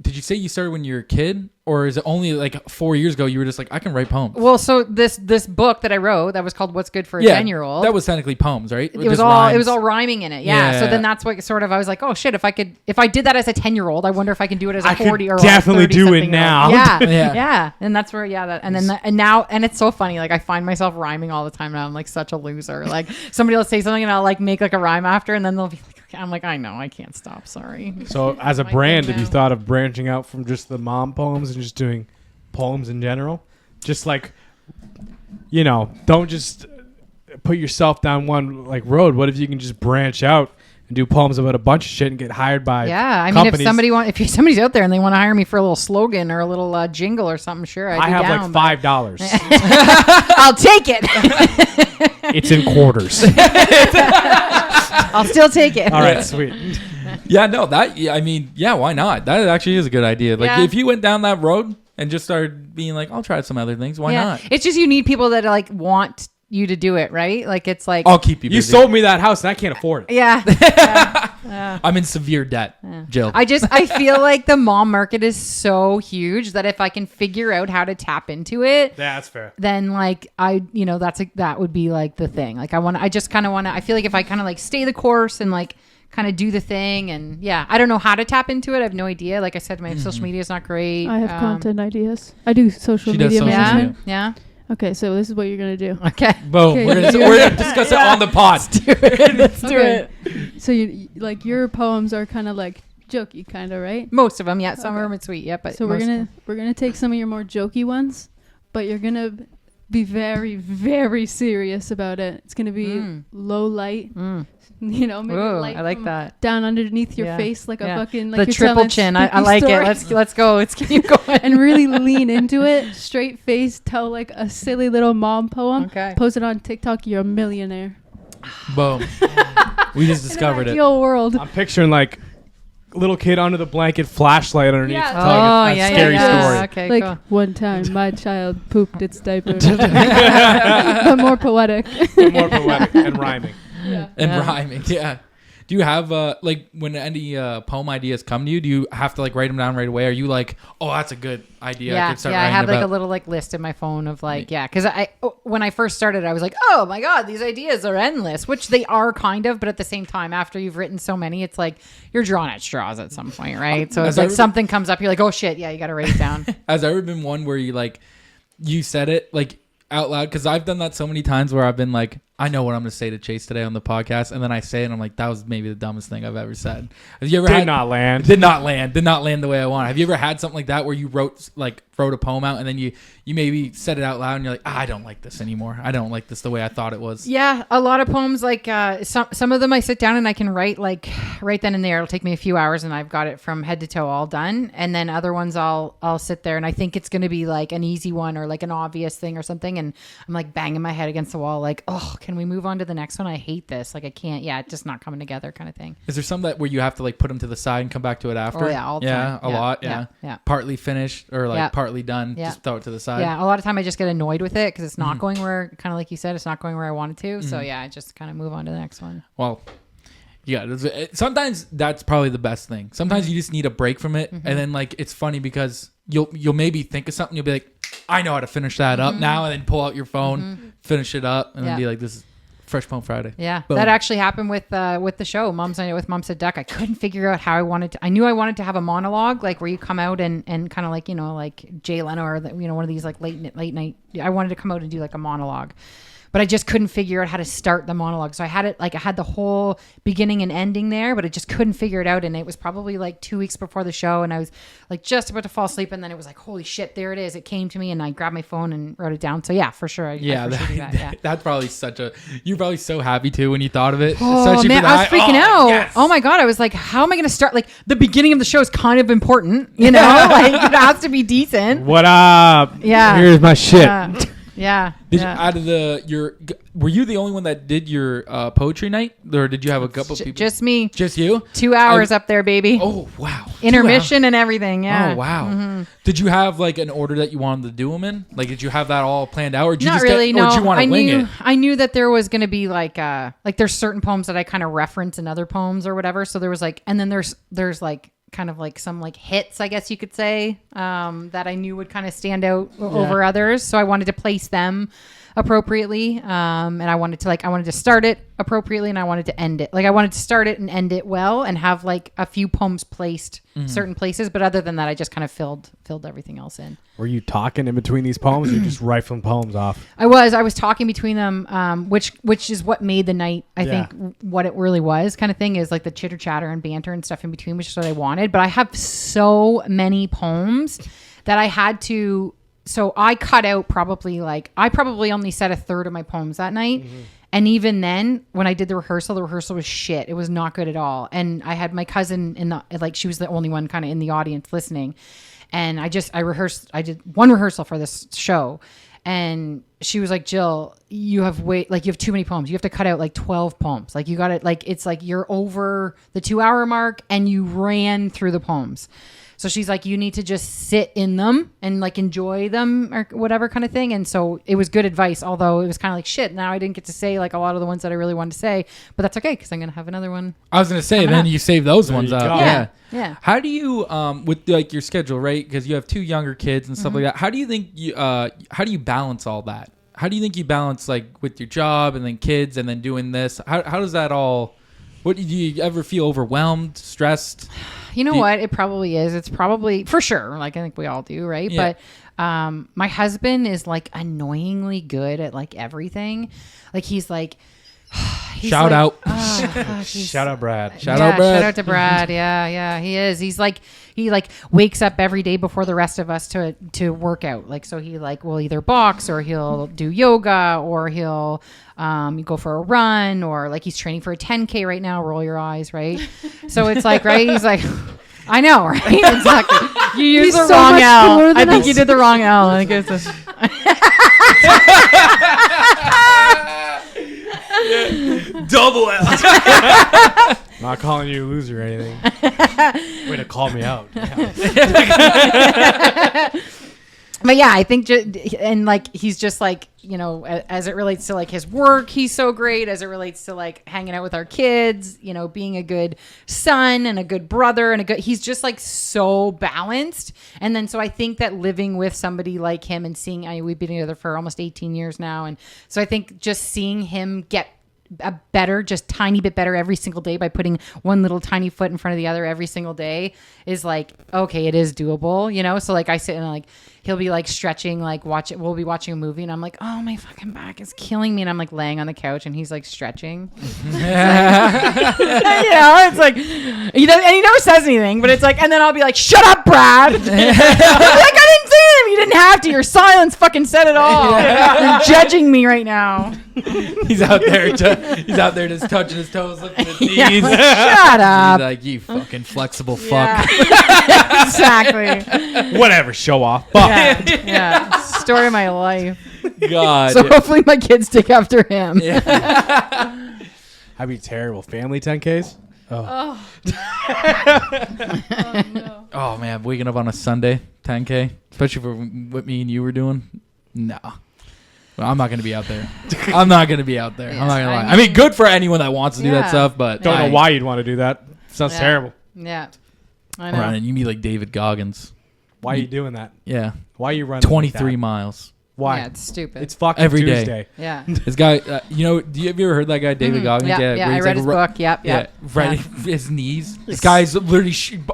did you say you started when you were a kid, or is it only like 4 years ago you were just like, I can write poems? Well, so this book that I wrote that was called What's Good for a 10-Year-Old. That was technically poems, right? It was all rhyming in it. Yeah. So then that's what sort of I was like, oh shit, if I did that as a 10-year-old, I wonder if I can do it as a 40 or definitely do it now. Yeah. And that's where and it's so funny. Like I find myself rhyming all the time now. I'm like such a loser. Like somebody will say something and I'll like make like a rhyme after, and then they'll be like, I'm like, I know, I can't stop. Sorry. So as a brand, have you thought of branching out from just the mom poems and just doing poems in general? Just like, don't just put yourself down one like road. What if you can just branch out and do poems about a bunch of shit and get hired by companies? If somebody's out there and they want to hire me for a little slogan or a little jingle or something, sure, I have like $5. I'll take it. It's in quarters. I'll still take it. All right, sweet. Yeah, no, why not? That actually is a good idea. Like if you went down that road and just started being like, I'll try some other things, why not? It's just you need people that like want you to do it, right? Like it's like I'll keep you busy. You sold me that house and I can't afford it. yeah. I'm in severe debt, Jill. I feel like the mom market is so huge that if I can figure out how to tap into it, Yeah, that's fair. then like that would be like the thing. Like I just kind of want to, I feel like if I kind of like stay the course and like kind of do the thing, and yeah, I don't know how to tap into it. I have no idea. Like I said, my social media is not great. I have content ideas. I do social She does media social management. media. Yeah. Okay, so this is what you're gonna do. Okay. Boom. Okay. We're gonna discuss it on the pod. Let's do Okay. it. So you like your poems are kind of like jokey, kind of, right? Most of them, yeah. Some of them are sweet, yeah. But So we're gonna take some of your more jokey ones, but you're gonna be very, very serious about it. It's gonna be low light. You know, maybe Ooh, light I like from that. down underneath your Yeah. face, like Yeah. a fucking like The you're triple telling chin. spooky I like story. it. Let's go. Let's keep going. And really lean into it. Straight face. Tell like a silly little mom poem. Okay. Post it on TikTok. You're a millionaire. Boom. We just discovered it. Ideal world. I'm picturing like little kid under the blanket, flashlight underneath. Yeah. telling a scary story. Okay, like cool. one time my child pooped its diaper. But more poetic. More poetic and rhyming. Yeah. And Yeah. rhyming, yeah. Do you have like when any poem ideas come to you? Do you have to like write them down right away? Are you like, oh, that's a good idea? I Yeah, could start I writing have like about. a little like list in my phone of like because when I first started I was like, oh my god, these ideas are endless, which they are kind of, but at the same time after you've written so many, it's like you're drawing at straws at some point, right? So it's like something comes up, you're like, oh shit, yeah, you got to write it down. Has there ever been one where you said it like out loud? Because I've done that so many times where I've been like, I know what I'm going to say to Chase today on the podcast, and then I say it and I'm like, that was maybe the dumbest thing I've ever said. Have you ever Did not land the way I want. Have you ever had something like that where you wrote a poem out and then you maybe said it out loud and you're like, I don't like this anymore. I don't like this the way I thought it was. Yeah, a lot of poems like some of them I sit down and I can write like right then and there. It'll take me a few hours and I've got it from head to toe all done. And then other ones I'll sit there and I think it's going to be like an easy one or like an obvious thing or something, and I'm like banging my head against the wall like, oh, can we move on to the next one? I hate this. Like I can't. Yeah, it's just not coming together kind of thing. Is there some that where you have to like put them to the side and come back to it after? Oh, yeah, all the time. A Yeah, lot. yeah, Yeah. yeah. Partly finished or like Yeah. partly done. Yeah. Just throw it to the side. Yeah, a lot of time I just get annoyed with it because it's not going where, kind of like you said, it's not going where I wanted to. So yeah, I just kind of move on to the next one. Well, yeah. Sometimes that's probably the best thing. Sometimes you just need a break from it, and then like it's funny because you'll maybe think of something, you'll be like, I know how to finish that up now, and then pull out your phone, finish it up, and then be like, this is Fresh Poem Friday. Yeah, Boom. that actually happened with the show with MomSaidDuck. I couldn't figure out how I wanted to. I knew I wanted to have a monologue, like where you come out and kind of like like Jay Leno or one of these like late night. I wanted to come out and do like a monologue, but I just couldn't figure out how to start the monologue. So I had the whole beginning and ending there, but I just couldn't figure it out. And it was probably like 2 weeks before the show, and I was like just about to fall asleep, and then it was like, holy shit, there it is. It came to me, and I grabbed my phone and wrote it down. So yeah, for sure. I for sure do that. Yeah. That's probably you're probably so happy too when you thought of it. Oh Especially man, for I was that. freaking out. Yes. Oh my god, I was like, how am I going to start? Like the beginning of the show is kind of important, like it has to be decent. What up? Yeah. Here's my shit. Yeah. Did you, out of were you the only one that did your poetry night, or did you have a couple people? Just me. Just you? 2 hours up there, baby. Oh wow! Intermission and everything. Yeah. Oh wow! Did you have like an order that you wanted to do them in? Like, did you have that all planned out, or did you Not just really. or No, did you want to wing it? I knew that there was going to be like there's certain poems that I kind of reference in other poems or whatever. So there was like, and then there's like kind of like some like hits, I guess you could say, that I knew would kind of stand out over others. So I wanted to place them appropriately, and I wanted to start it appropriately, and I wanted to end it. Like I wanted to start it and end it well, and have like a few poems placed certain places. But other than that, I just kind of filled everything else in. Were you talking in between these poems, or you just rifling poems off? I was talking between them, which is what made the night. I think what it really was kind of thing is like the chitter chatter and banter and stuff in between, which is what I wanted. But I have so many poems that I had to. So I cut out I probably only said a third of my poems that night. And even then, when I did the rehearsal was shit. It was not good at all. And I had my cousin she was the only one kind of in the audience listening. And I did one rehearsal for this show. And she was like, Jill, you have too many poems. You have to cut out like 12 poems. Like you got it. Like, it's like you're over the 2 hour mark and you ran through the poems. So she's like, you need to just sit in them and like enjoy them or whatever kind of thing. And so it was good advice, although it was kind of like shit. Now I didn't get to say like a lot of the ones that I really wanted to say, but that's okay because I'm gonna have another one. I was gonna say, coming then up. you save those ones you up. go. Yeah. How do you with like your schedule, right? Because you have 2 younger kids and stuff like that. How do you think you how do you balance all that? How do you think you balance like with your job and then kids and then doing this? How does that all? What do you ever feel overwhelmed, stressed? You know what? It probably is. It's probably for sure. Like I think we all do, right? Yeah. But my husband is like annoyingly good at like everything. Like he's like Shout out. Shout out, Brad. Shout out, Brad. Shout out to Brad. Yeah, he is. He's like he like wakes up every day before the rest of us to work out. Like so he like will either box or he'll do yoga or he'll go for a run or like he's training for a 10K right now. Roll your eyes, right? So it's like right. He's like. I know, right? Exactly. You used the so wrong much L. cooler I than think us. you did the wrong L. I think it's Double L. Not calling you a loser or anything. Way to call me out. But yeah, I think, and like, he's just like, you know, as it relates to like his work, he's so great. As it relates to like hanging out with our kids, you know, being a good son and a good brother and he's just like so balanced. And then, so I think that living with somebody like him and seeing, we've been together for almost 18 years now. And so I think just seeing him get a better, just tiny bit better every single day by putting one little tiny foot in front of the other every single day is like, okay, it is doable, you know? So like I sit and like, he'll be like stretching, like we'll be watching a movie and I'm like, oh, my fucking back is killing me. And I'm like laying on the couch and he's like stretching. It's like, he never says anything, but it's like, and then I'll be like, shut up, Brad. Like, I didn't say anything. You didn't have to. Your silence fucking said it all. You're judging me right now. He's out there. He's out there just touching his toes, looking at his knees. Yeah, like, shut up. He's like, you fucking flexible fuck. Yeah. Exactly. Whatever, show off. Fuck. Yeah. Story of my life. God. So hopefully my kids take after him. That'd be terrible. Family 10Ks? Oh. Oh no. Oh man, waking up on a Sunday, 10K, especially for what me and you were doing. No. Well, I'm not going to be out there. I'm not going to be out there. Yeah, I'm not going to lie. I I mean, good for anyone that wants to do that Yeah. stuff, but Don't know why you'd want to do that. Sounds Yeah. terrible. Yeah. I know. Ryan, you mean like David Goggins. Why are you doing that? Yeah. Why are you running 23 like that? miles. Why? Yeah, it's stupid. It's fucking Every day. Tuesday. yeah. This guy, have you ever heard that guy, David Goggins? Yeah, where I he's read his ru- book. Yep. Yeah, Yep. right. Yeah. His knees. This guy's literally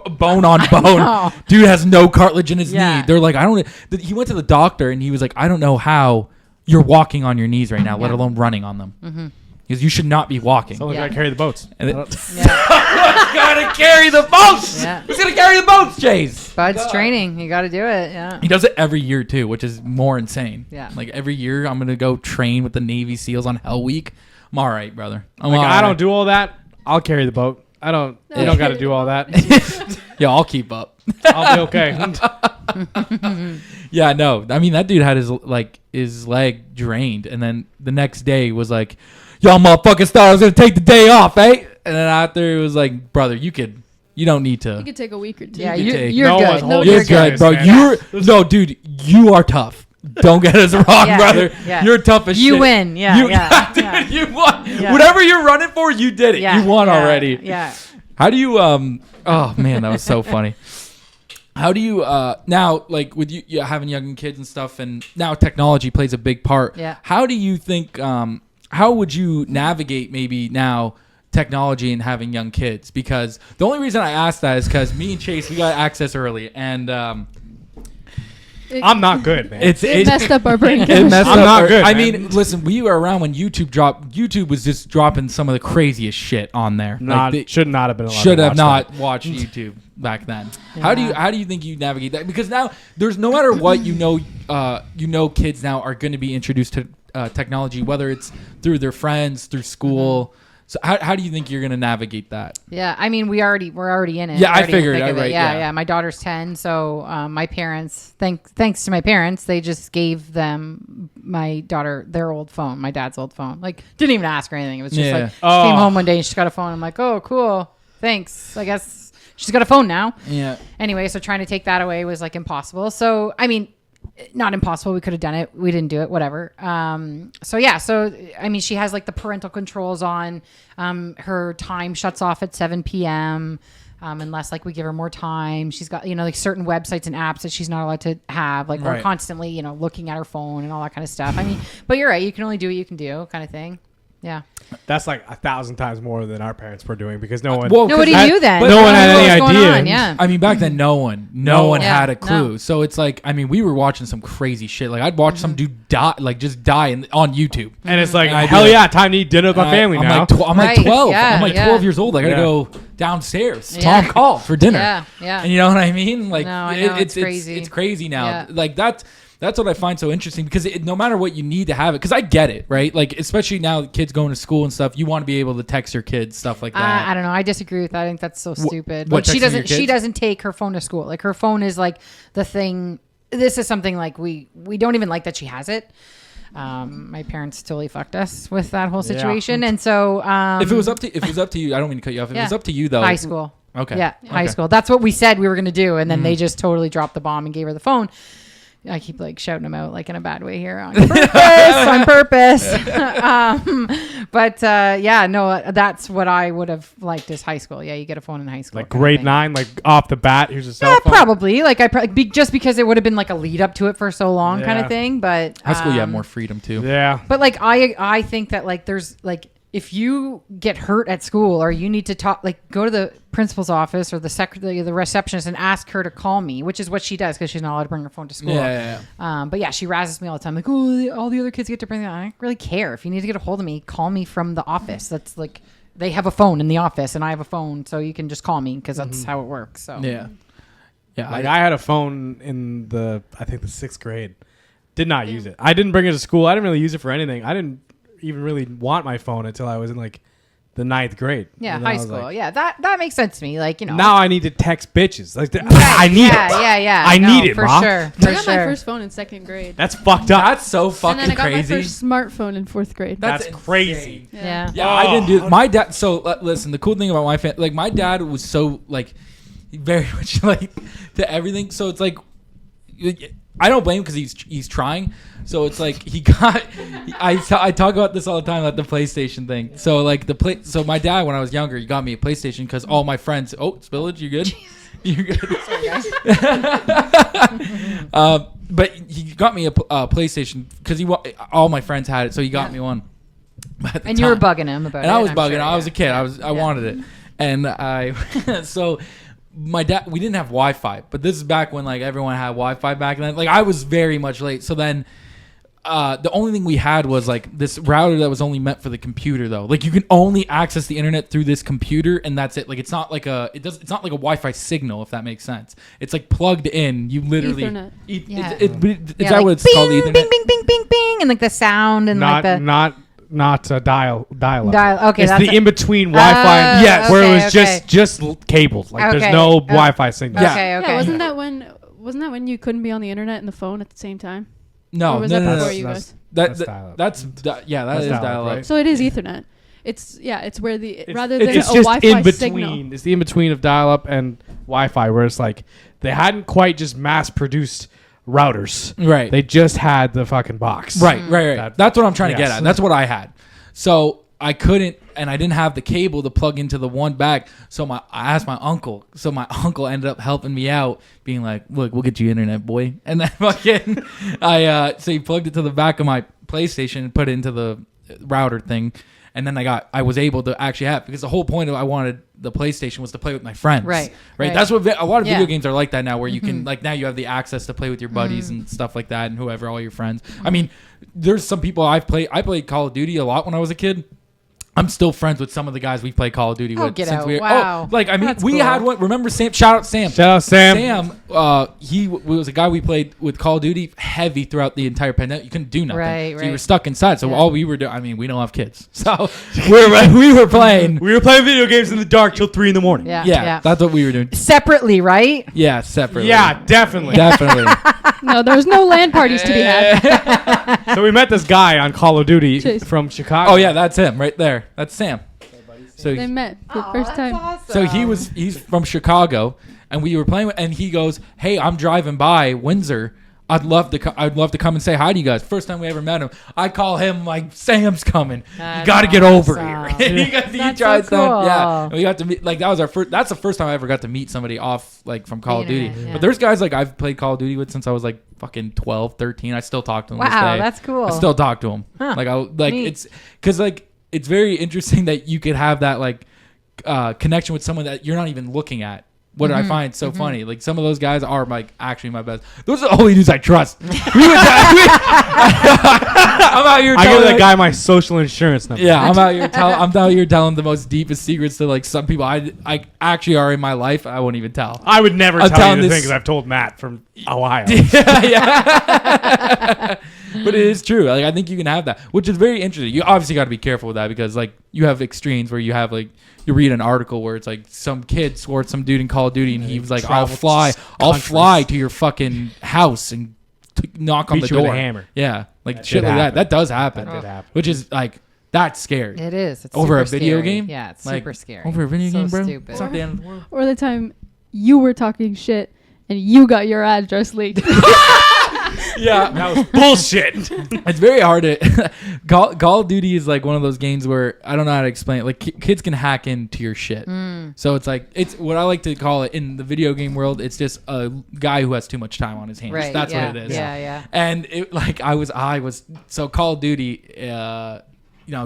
bone on bone. know. Dude has no cartilage in his Yeah. knee. They're like, I don't. He went to the doctor and he was like, I don't know how you're walking on your knees right now, let Yeah. alone running on them. Because you should not be walking. Someone's Yeah. got to carry the boats. And Yeah. Someone's gotta carry the boats. Yeah. Who's gonna carry the boats, Chase? Bud's training. You got to do it. Yeah. He does it every year too, which is more insane. Yeah. Like every year, I'm gonna go train with the Navy SEALs on Hell Week. I'm all right, brother. I'm Like, all I right. don't do all that. I'll carry the boat. I don't. You don't got to do all that. Yeah, I'll keep up. I'll be okay. Yeah, no. I mean, that dude had his leg drained, and then the next day was like, "Y'all motherfuckers thought I was gonna take the day off, eh?" And then after it was like, "Brother, you don't need to. You could take a week or two. Yeah. You take- You're No good. one's holding You're you're good, good, bro. man. No, dude, you are tough. Don't get us wrong, Yeah, brother. yeah. You're tough as You shit. win. Yeah. You, Yeah. dude, Yeah. you won. Yeah. Whatever you're running for, you did it. Yeah. You won Yeah. already. Yeah. How do you oh man, that was so funny. How do you now, like with you having young kids and stuff, and now technology plays a big part. Yeah. How do you think how would you navigate maybe now technology and having young kids? Because the only reason I asked that is because me and Chase, we got access early, and I'm not good, man. it messed up our brain. It messed I'm up not our- good, I man. mean, listen, we were around when YouTube dropped. YouTube was just dropping some of the craziest shit on there. Should not have been allowed Should to have watch not watched YouTube back then. How do you think you navigate that? Because now there's no matter what kids now are going to be introduced to technology, whether it's through their friends, through school. So how do you think you're going to navigate that? Yeah, I mean, we're already in it. Yeah, I We're already in the figured, thick of it. right, Yeah, yeah. yeah. My daughter's 10, so my parents, thanks to my parents, they just gave them my daughter their old phone, my dad's old phone. Like, didn't even ask her anything. It was just Yeah. like, she came home one day and she got a phone. I'm like, oh, cool, thanks. I guess she's got a phone now. Yeah. Anyway, so trying to take that away was like impossible. So, I mean, not impossible. We could have done it. We didn't do it. Whatever. So yeah. So I mean, she has like the parental controls on. Her time shuts off at 7 p.m. Unless like we give her more time. She's got like certain websites and apps that she's not allowed to have. Like we're constantly looking at her phone and all that kind of stuff. I mean, but you're right. You can only do what you can do, kind of thing. Yeah. That's like 1,000 times more than our parents were doing because no one. Nobody knew then. No one had any What was idea. going on, yeah. I mean, back then, no one had a clue. No. So it's like, I mean, we were watching some crazy shit. Like, I'd watch some dude die, like just die on YouTube. And it's like, And hell yeah, time to eat dinner with my family I'm now. like, I'm like Right, 12. yeah, I'm like yeah. 12 years old. I gotta Yeah. go downstairs. Yeah. Tom called for dinner. Yeah, yeah. And you know what I mean? Like, No, I know, it's it's crazy. It's crazy now. Yeah. Like that's what I find so interesting because no matter what you need to have it, because I get it, right? Like, especially now kids going to school and stuff, you want to be able to text your kids, stuff like that. I don't know. I disagree with that. I think that's so stupid. what, Like she texting your doesn't. She kids? doesn't take her phone to school. Like her phone is like the thing. This is something like we don't even like that she has it. My parents totally fucked us with that whole situation, and so If it was up to you, I don't mean to cut you off. If it was up to you though, high school. Okay. Yeah, high Okay. school. That's what we said we were going to do, and then they just totally dropped the bomb and gave her the phone. I keep like shouting them out like in a bad way here on purpose. But yeah, no, that's what I would have liked is high school. Yeah, you get a phone in high school. Like kind of grade thing. 9, like off the bat, here's a cell Yeah, phone. probably. Like just because it would have been like a lead up to it for so long, kind Yeah. of thing. But high school, you have more freedom too. Yeah. But like I think that like there's like if you get hurt at school or you need to talk, like go to the principal's office or the secretary, the receptionist, and ask her to call me, which is what she does because she's not allowed to bring her phone to school. Yeah. But yeah, she razzes me all the time. Like, oh, all the other kids get to bring that. I don't really care. If you need to get a hold of me, call me from the office. That's like they have a phone in the office and I have a phone, so you can just call me because that's how it works. So Yeah. Yeah. Like I had a phone in I think the 6th grade. Did not use it. I didn't bring it to school. I didn't really use it for anything. I didn't even really want my phone until I was in like the 9th grade. yeah, And then I high was school. like, Yeah, that makes sense to me. Like now I need to text bitches. Like I need it. Yeah. I No, need it, for Ma. sure. I For got sure. my first phone in 2nd grade. That's fucked up. That's so And fucking then I got crazy. my first smuttphone in 4th grade. That's insane. crazy. Yeah. Yeah, I didn't do my dad. So listen, the cool thing about my family, like my dad was so like very much like to everything. So it's like I don't blame him because he's trying. So it's like he got. I talk about this all the time, like the PlayStation thing. So like So my dad, when I was younger, he got me a PlayStation because all my friends. Oh, Spillage, you good? You're good. But he got me a PlayStation because all my friends had it, so he got me one. But at the And you were time- bugging him about it. and I was I'm bugging. sure, I was a kid. I wanted it, and so my dad. We didn't have Wi-Fi, but this is back when like everyone had Wi-Fi back then. Like I was very much late. So then, the only thing we had was like this router that was only meant for the computer though. Like you can only access the internet through this computer, and that's it. Like it's not like it's not like a Wi-Fi signal, if that makes sense. It's like plugged in. You literally. Ethernet. Yeah. Is Yeah, that like what it's bing, called? Ethernet. Bing, bing, bing, bing, bing, and like the sound and like the Not dial up. Dial- okay, it's that's the a- in between Wi-Fi. And, Yes. where it okay, was okay. just cables. Like Okay. there's no Wi-Fi signal. Yeah. Okay, okay. Yeah, wasn't that when you couldn't be on the internet and the phone at the same time? No, Or was no, that no, before no. you That's- guys? That's dial-up. That's That's is dial-up, dial-up. right? So it is Ethernet. It's where rather than It's a just Wi-Fi in between. signal. It's the in between of dial-up and Wi-Fi, where it's like they hadn't quite just mass-produced routers. Right. They just had the fucking box. Right. That- That's what I'm trying to get Yes. at. That's what I had. So I couldn't, and I didn't have the cable to plug into the one bag. So I asked my uncle. So my uncle ended up helping me out, being like, "Look, we'll get you internet, boy." And then fucking, so he plugged it to the back of my PlayStation and put it into the router thing. And then I was able to actually have, because the whole point of I wanted the PlayStation was to play with my friends. Right. That's what a lot of video Yeah. games are like that now, where you can like now you have the access to play with your buddies and stuff like that, and whoever, all your friends. I mean, there's some people I played Call of Duty a lot when I was a kid. I'm still friends with some of the guys we play Call of Duty with. get since out. we Wow. like I mean, That's we cool. had one. Remember Sam? Shout out Sam. Shout out Sam. Sam, he was a guy we played with Call of Duty heavy throughout the entire pandemic. You couldn't do nothing. Right, So you were right. stuck inside. So Yeah. all we were doing, I mean, we don't have kids. So we were playing. We were playing video games in the dark till 3 a.m. Yeah, Yeah, that's what we were doing. separately, right? Yeah, separately. Yeah, definitely. Definitely. No, there was no LAN parties to be had. So we met this guy on Call of Duty Chase. from Chicago. Oh, yeah, that's him right there. That's Sam. So They met for the first time. So he's from Chicago, and we were playing and he goes, "Hey, I'm driving by Windsor. I'd love to come and say hi to you guys." First time we ever met him. I call him like, "Sam's coming. You got to get over here." he tries cool. Yeah, and we got to meet. Like that was our first. That's the first time I ever got to meet somebody off like from Call of Duty. Yeah. But there's guys like I've played Call of Duty with since I was like fucking 12, 13. I still talk to them. Wow, this day. that's cool. I still talk to them. Huh. Neat. It's because like it's very interesting that you could have that like connection with someone that you're not even looking at. What I find so funny, like some of those guys are like actually my best. Those are the only dudes I trust. I'm out here. I give telling that guy my social insurance number. Yeah, I'm out here telling the most deepest secrets to like some people I actually are in my life. I won't even tell. I would never I'm tell telling you the this- thing because I've told Matt from Ohio. yeah. But it is true. Like I think you can have that, which is very interesting. You obviously got to be careful with that because like you have extremes where you have like you read an article where it's like some kid swore at some dude in Call of Duty and he was like, I'll fly to your fucking house and knock on the Beat you with door. a hammer. Yeah, like That shit did like that. happen. That does happen. That did happen. Which is like that's scary. It is. It's Over super a video scary. game? Yeah, it's Like, super scary. Over a video So game, bro. stupid. It's not the end of the world. Or the time you were talking shit and you got your address leaked. Yeah, That was bullshit. it's very hard to Call of Duty is like one of those games where I don't know how to explain it. Like kids can hack into your shit. So it's like it's what I like to call it in the video game world. It's just a guy who has too much time on his hands. Right. That's yeah, what it is. Yeah. And it like I was so Call of Duty.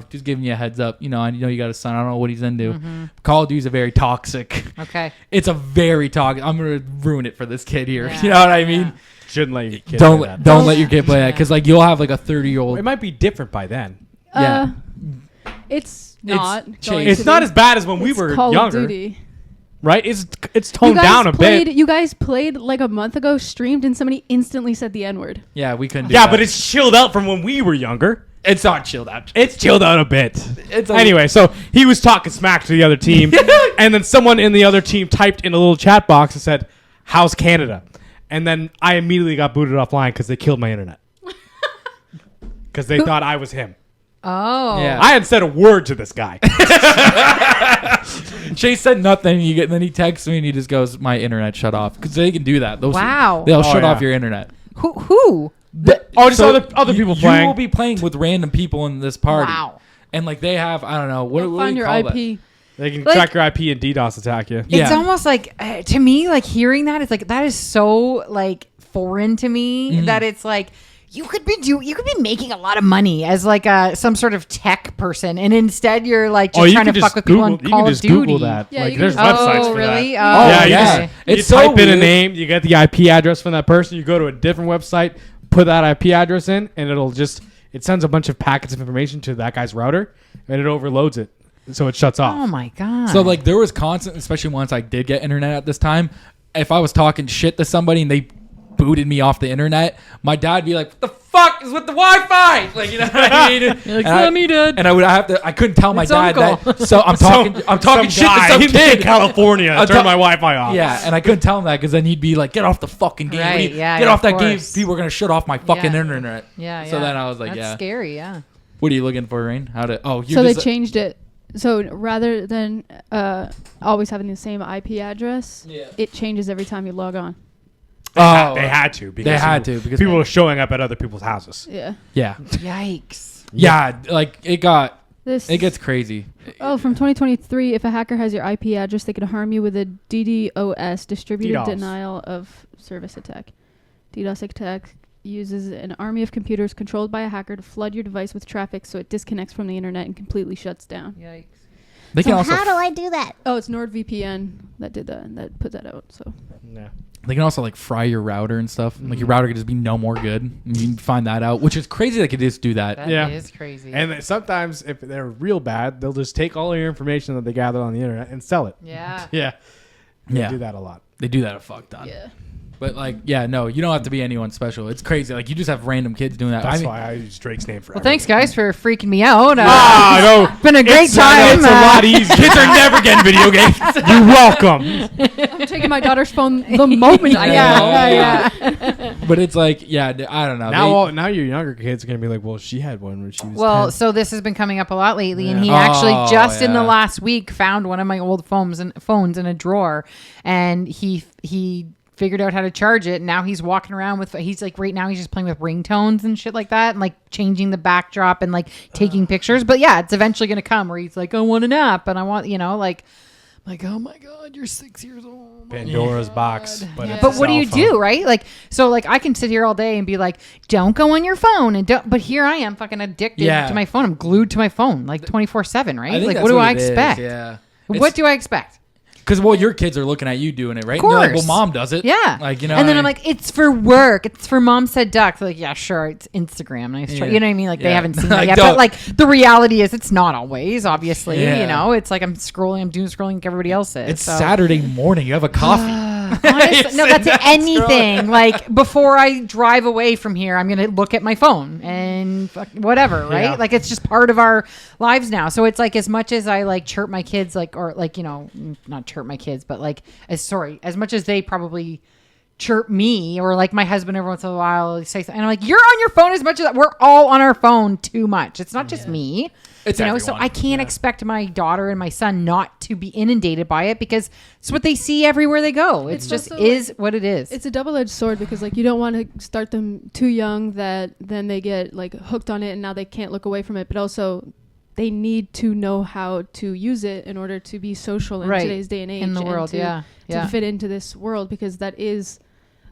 Just giving you a heads up. I know you got a son. I don't know what he's into. Call of Duty is a very toxic. Okay. It's a very toxic. I'm gonna ruin it for this kid here. Yeah, You know what I mean? yeah. Shouldn't let your kid Don't do that. let your kid play that because like you'll have like a 30-year-old. It might be different by then. Yeah. It's not. changed. going It's to not be. as bad as when we It's were Call younger, of Duty. right? It's You toned guys down a played. bit. You guys played like a month ago. Streamed and somebody instantly said the N-word. Yeah, we couldn't do Yeah, that. but it's chilled out from when we were younger. it's not chilled out. It's chilled out a bit. It's a- Anyway, so he was talking smack to the other team, and then someone in the other team typed in a little chat box and said, "How's Canada?" And then I immediately got booted offline because they killed my internet. Because they thought I was him. Oh. Yeah. I hadn't said a word to this guy. Chase said nothing. Then he texts me and he just goes, "My internet shut off," because they can do that. Wow. They'll Oh, shut yeah. off your internet. Who? Just other people playing. You will be playing with random people in this party. Wow. And like they have, I don't know what do Find you your call that? IP. They can Like- track your IP and DDoS attack you. Yeah. It's almost like to me, like hearing that, it's like that is so like foreign to me that it's like you could be making a lot of money as like some sort of tech person, and instead you're like just trying to fuck with people on you Call can of just Duty. Google that. Yeah, like you there's can just- websites Oh, for really? that. Oh, Yeah, you yeah. just It's you so type in a weird. name, you get the IP address from that person, you go to a different website, put that IP address in, and it sends a bunch of packets of information to that guy's router, and it overloads it, so it shuts off. Oh my god. So like there was constant, especially once I did get internet at this time. If I was talking shit to somebody and they booted me off the internet, my dad'd be like, "What the fuck is with the Wi-Fi?" Like, you know what I mean? You're like, And I- "Let me, Dad." And I couldn't tell my It's dad uncle. that. So I'm talking Some shit to guy some in kid. California I'll turned ta- my Wi-Fi off. Yeah, and I couldn't tell him that because then he'd be like, "Get off the fucking game! Right, What do you- yeah, get yeah, off that of game! course. People are gonna shut off my fucking Yeah. internet." yeah. So then I was like, That's "Yeah, scary. Yeah. what are you looking for, Rain? How to? Oh, you're So they just changed it. So rather than always having the same IP address, Yeah. it changes every time you log on. They had to. Because They had to, because- people were showing up at other people's houses. Yeah. yeah, Yikes. yeah. Like it gets crazy. Oh, from 2023, if a hacker has your IP address, they can harm you with a DDoS, distributed DDoS. denial of service attack. DDoS attack uses an army of computers controlled by a hacker to flood your device with traffic so it disconnects from the internet and completely shuts down. Yikes. They can also How do I do that? Oh, it's NordVPN that did that and that put that out. So Yeah. They can also like fry your router and stuff. Like your router could just be no more good. And you can find that out, which is crazy. They could just do that. That Yeah. is crazy. And then sometimes, if they're real bad, they'll just take all your information that they gather on the internet and sell it. yeah. Yeah. They Yeah. do that a lot. They do that a fuck ton. yeah. But like, yeah, no, you don't have to be anyone special. It's crazy. Like you just have random kids doing that. That's I mean, why I use Drake's name for Well, thanks guys for freaking me out. no. Been a great time. It's a lot easier. kids are never getting video games. You're welcome. I'm taking my daughter's phone the moment I Yeah, know. yeah. But it's like, yeah, I don't know. Now your younger kids are gonna be like, well, she had one when she was. Well, 10. so this has been coming up a lot lately, and he Yeah. actually Oh, just in the yeah. last week found one of my old phones in a drawer, and he figured out how to charge it. And now he's walking around with. He's like right now he's just playing with ringtones and shit like that, and like changing the backdrop and like taking pictures. But yeah, it's eventually gonna come where he's like, I want an app, and I want like, oh my god, you're 6 years old. Pandora's box. But, Yeah. it's But a what do cell you phone. do, right? Like, so like I can sit here all day and be like, don't go on your phone, and don't. But here I am, fucking addicted Yeah. to my phone. I'm glued to my phone like 24/7, right? I think Like, that's what do I it is, expect? Yeah. What do I expect? Because your kids are looking at you doing it, right? Of And they're like, course. well, mom does it. Yeah. Like, you know. And then I I'm mean- like, it's for work. It's for MomSaidDuck. They're like, yeah, sure. It's Instagram. Nice try. Yeah. You know what I mean? Like they Yeah. haven't seen that Like, yet. don't- But like the reality is, it's not always. Obviously, Yeah. you know, it's like I'm doom scrolling like everybody else is. it's so. Saturday morning. You have a coffee. Honestly, no, that's You're anything. Like before I drive away from here, I'm gonna look at my phone and whatever, right? Yeah. Like it's just part of our lives now. So it's like as much as I like chirp my kids, like or like not chirp my kids, but like as much as they probably chirp me or like my husband every once in a while say something, and I'm like, you're on your phone as much as we're all on our phone too much. It's not just me. It's so everyone. I can't expect my daughter and my son not to be inundated by it because it's what they see everywhere they go. It's just also, is what it is. It's a double-edged sword because like you don't want to start them too young that then they get like hooked on it and now they can't look away from it. But also they need to know how to use it in order to be social in Right. today's day and age. In the and world, to, yeah. to fit into this world because that is,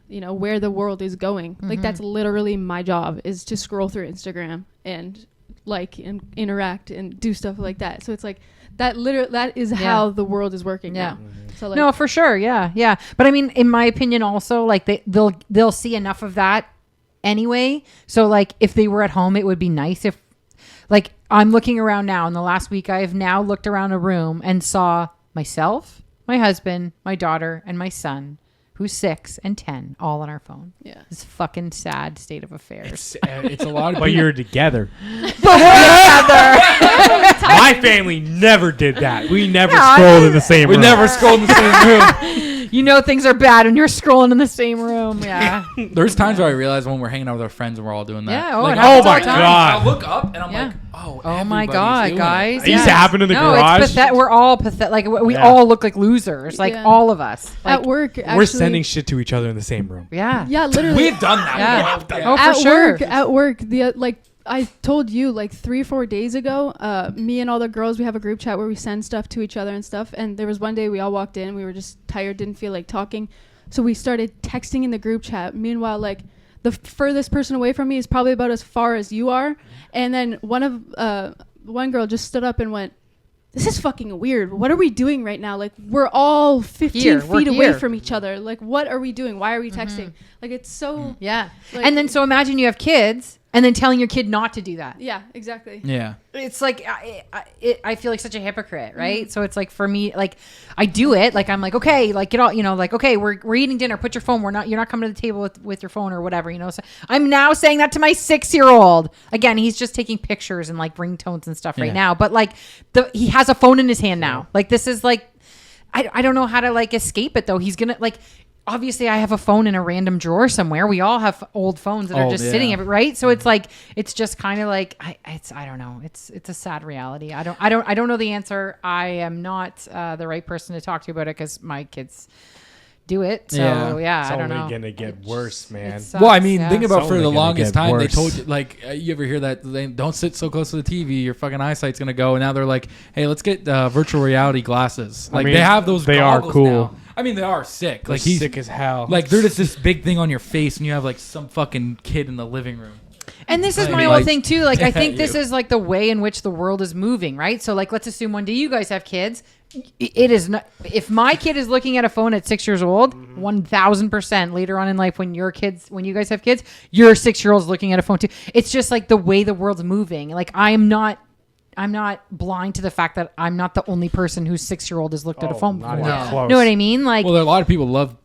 where the world is going. Mm-hmm. Like that's literally my job is to scroll through Instagram and like and interact and do stuff like that. So it's like that is how the world is working Yeah. now. So like No, for sure. Yeah. But I mean, in my opinion, also like they'll see enough of that anyway. So like if they were at home, it would be nice if like I'm looking around now. In the last week, I have now looked around a room and saw myself, my husband, my daughter, and my son, who's 6 and 10, all on our phone. Yeah. It's a fucking sad state of affairs. It's a lot of But you're together. My My family never did that. We never No, scrolled in the same We room. never scrolled in the same room. you know things are bad when you're scrolling in the same room. Yeah. There's times where I realize when we're hanging out with our friends and we're all doing that. Yeah, oh, Like, it happens Oh all my the time. God. I'll look up and I'm Yeah. like, oh, Oh my everybody's God, doing it. guys! It used to happen in the no, garage. It's pathetic. We're all pathetic. Like we Yeah. all look like losers. Like Yeah. all of us. Like, at work actually, We're sending shit to each other in the same room. Yeah. yeah, literally We've done that. Yeah. We've done Oh, that. for sure. At work, I told you like 3 or 4 days ago, me and all the girls, we have a group chat where we send stuff to each other and stuff. And there was one day we all walked in, we were just tired, didn't feel like talking. So we started texting in the group chat. Meanwhile, like the furthest person away from me is probably about as far as you are. And then one girl just stood up and went, this is fucking weird. What are we doing right now? Like we're all 15 Here, we're feet away here. from each other. Like what are we doing? Why are we texting? Like it's so Yeah. Like- and then so imagine you have kids and then telling your kid not to do that. yeah, exactly. Yeah. It's like I feel like such a hypocrite, right? So it's like for me, like I do it, like I'm like, okay, like get all, like okay, we're eating dinner. Put your phone. You're not coming to the table with your phone or whatever, So I'm now saying that to my 6-year-old. Again, he's just taking pictures and like ringtones and stuff right Yeah. now. But like he has a phone in his hand now. Like this is like I don't know how to like escape it though. He's gonna like. Obviously, I have a phone in a random drawer somewhere. We all have old phones that are Old, just yeah. sitting, right? So it's like it's just kind of like I don't know. It's a sad reality. I don't know the answer. I am not the right person to talk to about it because my kids do it. So yeah, It's I don't only know. gonna get worse, man. It sucks, Well, I mean, yeah. think about It's for only the gonna longest get time they worse. told you like you ever hear that they don't sit so close to the TV, your fucking eyesight's gonna go, and now they're like, hey, let's get virtual reality glasses. Like mean, they have those. they are goggles cool. now. I mean, they are sick. Like Like he's sick as hell. like they're just this big thing on your face, and you have like some fucking kid in the living room. And this is I my mean, whole like, thing too. Like I think this you. is like the way in which the world is moving, right? So like let's assume one day you guys have kids. It is not. If my kid is looking at a phone at 6 years old, 1000% later on in life when you guys have kids, your 6-year-old's looking at a phone too. It's just like the way the world's moving. Like I'm not blind to the fact that I'm not the only person whose 6-year-old has looked at a phone not before. even close. Know what I mean? Like, Well, a lot of people love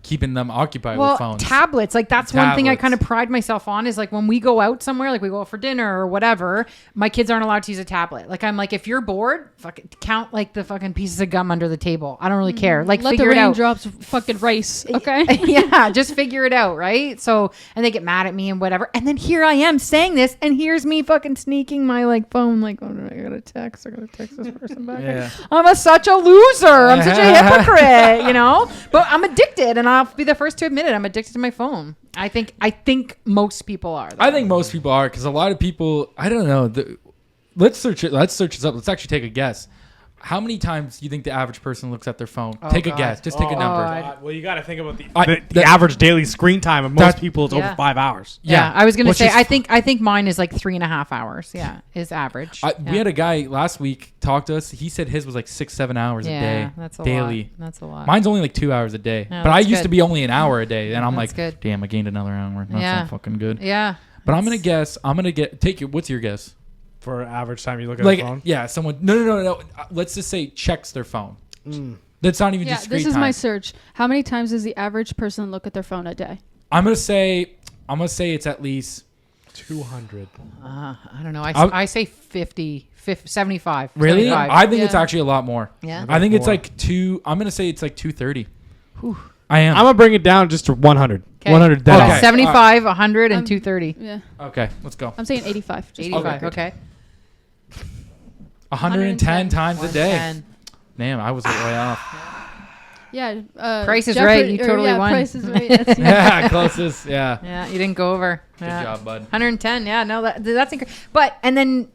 keeping them occupied with phones. tablets. Like that's one thing I Tablets. kind of pride myself on is like when we go out somewhere, like we go out for dinner or whatever, my kids aren't allowed to use a tablet. Like I'm like, if you're bored, fucking count like the fucking pieces of gum under the table. I don't really care. Like Let the figure it out. raindrops fucking race. Okay. Yeah, just figure it out, right? So, and they get mad at me and whatever. And then here I am saying this, and here's me fucking sneaking my like phone, like, oh no, I gotta text this person back. Yeah. Such a loser. I'm such a hypocrite, you know? But I'm addicted, and I'll be the first to admit it. I'm addicted to my phone. I think most people are. Though. I think most people are, because a lot of people, I don't know. Let's search it. Let's search this up. Let's actually take a guess. How many times do you think the average person looks at their phone? Take a guess. Just take a number. God. Well, you got to think about the that- average daily screen time of most people is Yeah. over 5 hours. Yeah, I was gonna Which say. is I think mine is like 3.5 hours. Yeah, is average. We had a guy last week talk to us. He said his was like 6-7 hours a day. That's a daily. lot. That's a lot. Mine's only like 2 hours a day. Yeah, but I that's used to good. be only an hour a day. And I'm That's like, good. damn, I gained another hour. That's Yeah. not fucking good. Yeah. But I'm going to guess. What's your guess? For average time you look at Like, a phone. yeah, someone. No. Let's just say checks their phone. That's not even Yeah, just screen this is time. my search. How many times does the average person look at their phone a day? I'm gonna say it's at least 200. I don't know. I'll- I say 50, 75. really. 75. I think it's Yeah. actually a lot more. Yeah. I think it's More. like two. I'm gonna say it's like 230. I am. I'm going to bring it down just to 100. 'Kay. 100 dead Okay. on. 75, 100, and 230. Yeah. Okay, let's go. I'm saying 85. Just for 85. record. Okay. 110 times a day. 110. Damn, I was way off. Yeah. Price is Right, you totally won. Price is Right. Yes, Yeah, closest. Yeah. Yeah, you didn't go over. Good Yeah. job, bud. 110. Yeah, no, that's incredible. But and then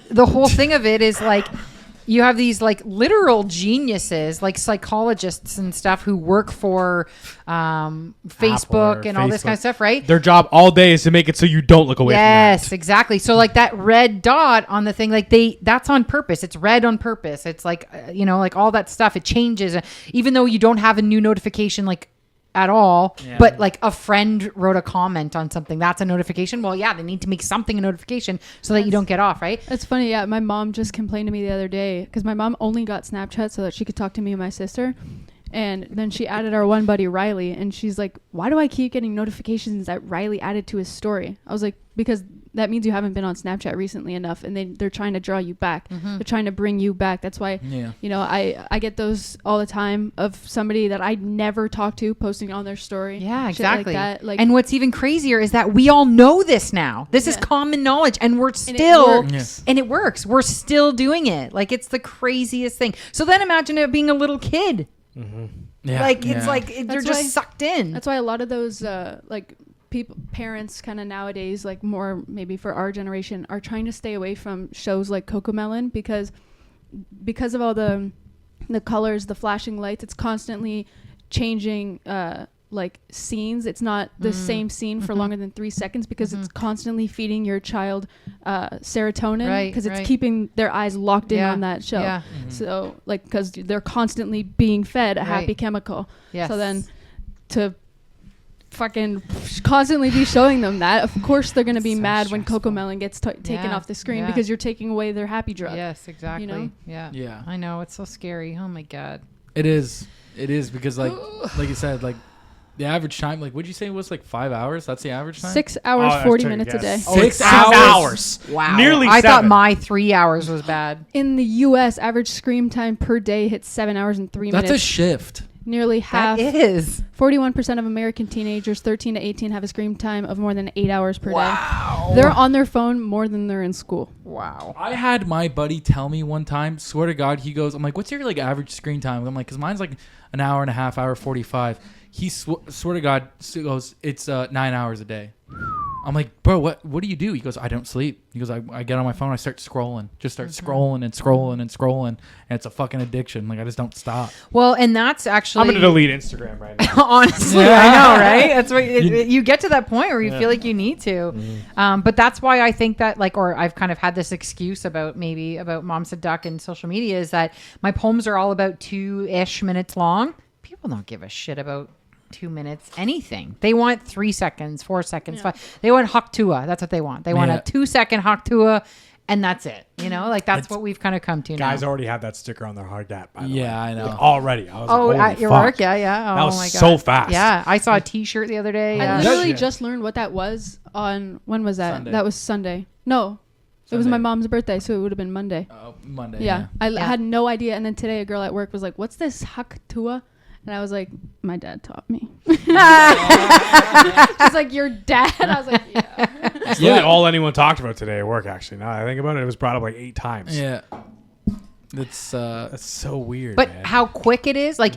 the whole thing of it is like you have these like literal geniuses, like psychologists and stuff who work for Facebook or and all this kind of Facebook. stuff, right? Their job all day is to make it so you don't look away Yes, from that. exactly. So like that red dot on the thing, like that's on purpose. It's red on purpose. It's like, like all that stuff. It changes. Even though you don't have a new notification, like at all, Yeah. but like a friend wrote a comment on something, that's a notification. Well, yeah, they need to make something a notification so that you don't get off, right? It's funny, yeah. My mom just complained to me the other day because my mom only got Snapchat so that she could talk to me and my sister. And then she added our one buddy, Riley. And she's like, why do I keep getting notifications that Riley added to his story? I was like, because that means you haven't been on Snapchat recently enough. And they're trying to draw you back. They're trying to bring you back. That's why, Yeah. I get those all the time of somebody that I never talk to posting on their story. Yeah, Shit exactly. Like that. Like, and what's even crazier is that we all know this now. This is Yeah. common knowledge, and we're and still it works. and it works. We're still doing it. Like it's the craziest thing. So then imagine it being a little kid. Yeah. Like yeah. it's like they're That's just why- sucked in. That's why a lot of those like parents kind of nowadays, like more maybe for our generation, are trying to stay away from shows like Cocomelon because of all the colors, the flashing lights. It's constantly changing like scenes. It's not the same scene for longer than 3 seconds because it's constantly feeding your child serotonin Right, because it's right. keeping their eyes locked in Yeah, on that show. yeah. So like because they're constantly being fed a Right. happy chemical. Yes. So then to fucking constantly be showing them that, of course they're going to be So mad when stressful. Cocomelon gets taken Yeah, off the screen yeah. because you're taking away their happy drug. Yes, exactly. know? Yeah. Yeah. I know, it's so scary. Oh my god. It is because like you said, like the average time, like what'd you say it was like 5 hours? That's the average time. 6 hours, Oh, 40 that's minutes a day. Oh, it's 6 hours. Wow. Nearly I thought 7. my 3 hours was bad. In the U.S., average screen time per day hits 7 hours and 3 That's a minutes. shift. Nearly half, That is. 41% of American teenagers 13 to 18 have a screen time of more than 8 hours per day. They're on their phone more than they're in school. Wow. I had my buddy tell me one time, swear to God, he goes, I'm like, what's your like average screen time? I'm like, because mine's like an hour and a half, hour 45. He swear to God goes, it's 9 hours a day. I'm like, bro, what do you do? He goes, I don't sleep. He goes, I get on my phone, I start scrolling, scrolling and scrolling and scrolling, and it's a fucking addiction. Like I just don't stop. Well, and that's actually I'm going to delete Instagram right now. honestly, Yeah. I know, right? That's what you get to that point where you feel like you need to. But that's why I think that, like, or I've kind of had this excuse about MomSaidDuck and social media is that my poems are all about 2-ish minutes long. People don't give a shit about 2 minutes, anything. They want 3 seconds, 4 seconds, 5. They want Haktua. That's what they want. They want Yeah. a 2-second Haktua, and that's it. You know, like that's what we've kind of come to Guys now. already have that sticker on their hard hat. By the way. Yeah, I know. Like, already. I was Oh, like, at holy your fuck. work? Yeah. Oh, That was my God. so fast. Yeah, I saw a T-shirt the other day. I Yeah. literally Shit. just learned what that was on, when was that? Sunday. That was Sunday. No, it was Sunday. my mom's birthday, so it would have been Monday. Monday. Yeah. I Yeah. had no idea. And then today a girl at work was like, what's this Haktua? And I was like, my dad taught me. She's like, your dad? I was like, yeah. It's literally all anyone talked about today at work, actually. Now that I think about it, it was brought up like 8 times. Yeah. It's That's so weird, But man. how quick it is, like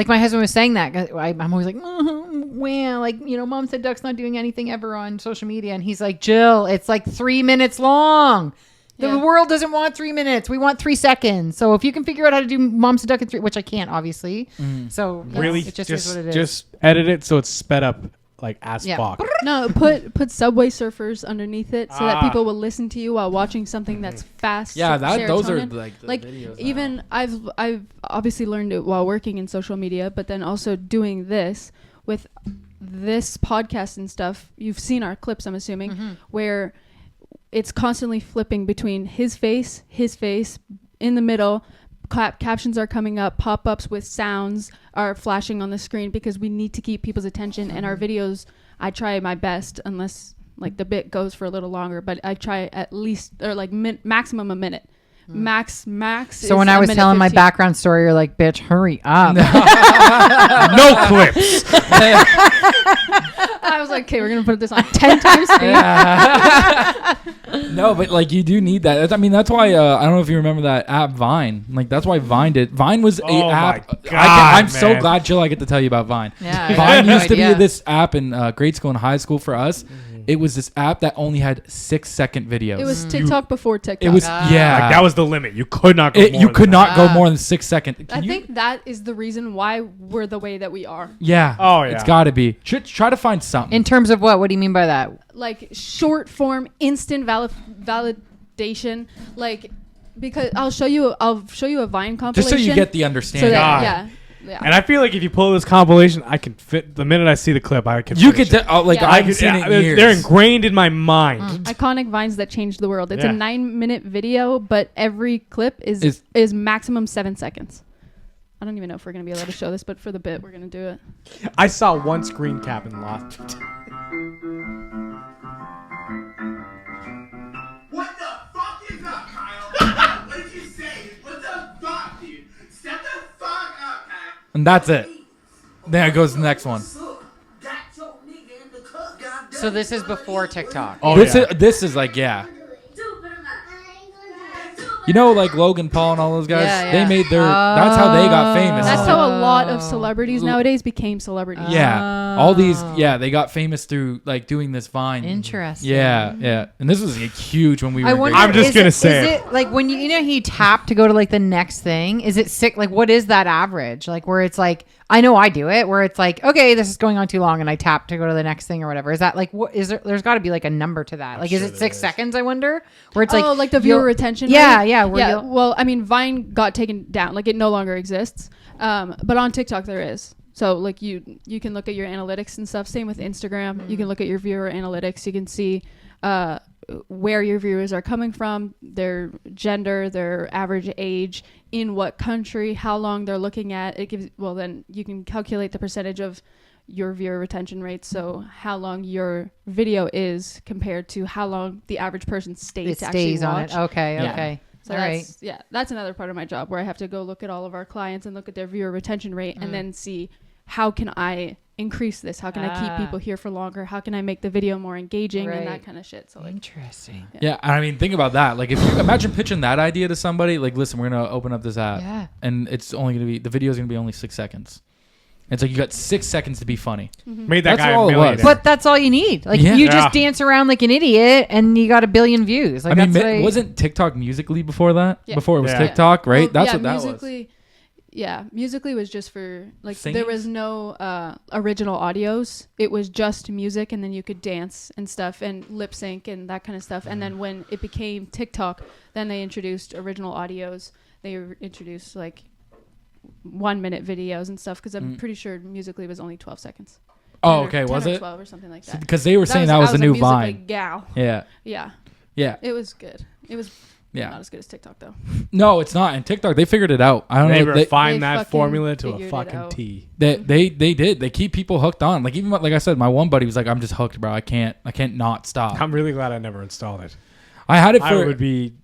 my husband was saying that. I'm always like, well, like, you know, Mom said Duck's not doing anything ever on social media, and he's like, Jill, it's like 3 minutes long. The Yeah. world doesn't want 3 minutes. We want 3 seconds. So if you can figure out how to do Mom said Duck in 3, which I can't, obviously. So you know, Really, it just is what it is. just edit it so it's sped up like as Yeah. fuck. No, put Subway Surfers underneath it so that Ah. people will listen to you while watching something that's fast. yeah. Those are serotonin. like the Like videos. even I've obviously learned it while working in social media, but then also doing this with this podcast and stuff. You've seen our clips, I'm assuming, where it's constantly flipping between his face in the middle. Captions are coming up, pop-ups with sounds are flashing on the screen because we need to keep people's attention. And our videos, I try my best, unless like the bit goes for a little longer, but I try at least, or like maximum a minute. Max. So when I was telling my background story, you're like, bitch, hurry up. No clips. I was like, okay, we're gonna put this on 10 times speed. No, but like you do need that. I mean, that's why I don't know if you remember that app Vine. Like that's why Vine did. Vine was a Oh my app. God, I'm so man. glad, Jill, I get to tell you about Vine. Yeah, I Vine had no used to be idea. this app in grade school and high school for us. It was this app that only had 6-second videos. It was TikTok before TikTok. It was yeah. Like that was the limit. You could not go more You than could that. not go more than 6 seconds. I think that is the reason why we're the way that we are. Yeah. Oh, yeah. It's got to be. Try to find something. In terms of what? What do you mean by that? Like short form, instant validation. Like because I'll show you a Vine Just compilation. so you get the so understanding. that, God. yeah. And I feel like if you pull this compilation, I can fit. The minute I see the clip, I can. You finish could it. like Yeah. I I've could. seen Yeah, it in years. they're ingrained in my mind. Iconic Vines that changed the world. It's Yeah. a 9-minute video, but every clip is maximum 7 seconds. I don't even know if we're gonna be able to show this, but for the bit, we're gonna do it. I saw one screen cap and lost. What the fuck is up, Kyle? What did you say? What the fuck, dude? Step the fuck up, Kyle. And that's it. Then it goes to the next one. Got your nigga in the cup, goddamn. So this is before TikTok. Oh, This is like yeah. You know, like Logan Paul and all those guys. Yeah, They yeah. made their. That's how they got famous. That's how a lot of celebrities nowadays became celebrities. Yeah, all these. Yeah, they got famous through like doing this Vine. Interesting. Yeah. And this was like, huge when we were. I in wonder. grade I'm just is gonna it- say is it like when you know you tap to go to like the next thing? Is it sick? Like what is that average? Like where it's like I know I do it where it's like okay this is going on too long and I tap to go to the next thing or whatever. Is that like what is there? There's got to be like a number to that. Like is sure it there 6 is. seconds? I wonder. Where it's Like the viewer you'll- retention. Yeah, rate? yeah. where Yeah. you'll- Well, I mean, Vine got taken down. Like it no longer exists. But on TikTok there is. So like you can look at your analytics and stuff. Same with Instagram. You can look at your viewer analytics. You can see where your viewers are coming from, their gender, their average age, in what country, how long they're looking at. It gives then you can calculate the percentage of your viewer retention rate. So how long your video is compared to how long the average person stays it to actually stays on watch. it. Okay. Yeah. Okay. So All right. that's another part of my job where I have to go look at all of our clients and look at their viewer retention rate and then see how can I increase this? How can I keep people here for longer? How can I make the video more engaging and Right. that kind of shit? So like, Interesting. Yeah, I mean, think about that. Like, if you imagine pitching that idea to somebody, like, listen, we're gonna open up this app, Yeah. and it's only gonna be the video is gonna be only 6 seconds. It's like you got 6 seconds to be funny. Made that That's guy a all it was. millionaire. But that's all you need. Like Yeah. you Yeah. just dance around like an idiot and you got 1 billion views. Like I mean, that's wasn't TikTok Musically before that? Yeah. Before it was Yeah. TikTok, right? well, That's yeah, what that was. musically, yeah, musically was just for like Singing? there was no original audios. It was just music, and then you could dance and stuff and lip sync and that kind of stuff. And then when it became TikTok, then they introduced original audios. They introduced like 1-minute videos and stuff because I'm pretty sure musically was only 12 seconds. Oh, 10 okay, or was 10 or it? 12 or something like that. Because they were saying that was the a new Musical.ly Vine. gal. Yeah, Yeah, yeah. it was good. It was Yeah. not as good as TikTok though. No, it's not. And TikTok, they figured it out. I don't They know. refined they that fucking formula to a figured it fucking out. T. They did. They keep people hooked on. Like even like I said, my one buddy was like, "I'm just hooked, bro. I can't not stop." I'm really glad I never installed it. I had it I for would be.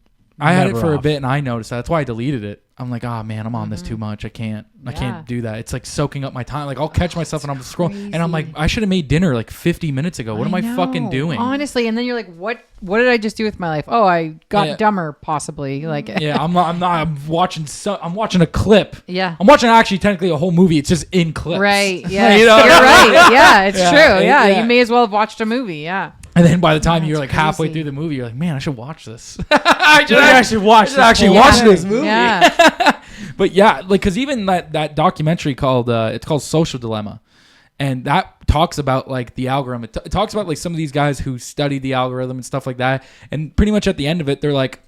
I had it never for a off. bit, and I noticed that. That's why I deleted it. I'm like, oh man, I'm on this too much. I can't Yeah. do that. It's like soaking up my time. Like I'll catch myself and I'm scrolling, and I'm like, crazy. I should have made dinner like 50 minutes ago. What am I fucking know. doing? Honestly, and then you're like, what did I just do with my life? Oh, I got Yeah. dumber, possibly. Like, Yeah, I'm not. I'm watching. I'm watching a clip. yeah. I'm watching actually technically a whole movie. It's just in clips. Right. Yeah. You know? You're right. Yeah, it's Yeah, true. Yeah. yeah. You may as well have watched a movie. Yeah. And then by the time That's you're like halfway crazy. through the movie, you're like, man, I should watch this. I should actually watch Yeah. this movie. Yeah. But yeah, like because even that documentary called it's called Social Dilemma, and that talks about like the algorithm. It talks about like some of these guys who study the algorithm and stuff like that. And pretty much at the end of it, they're like,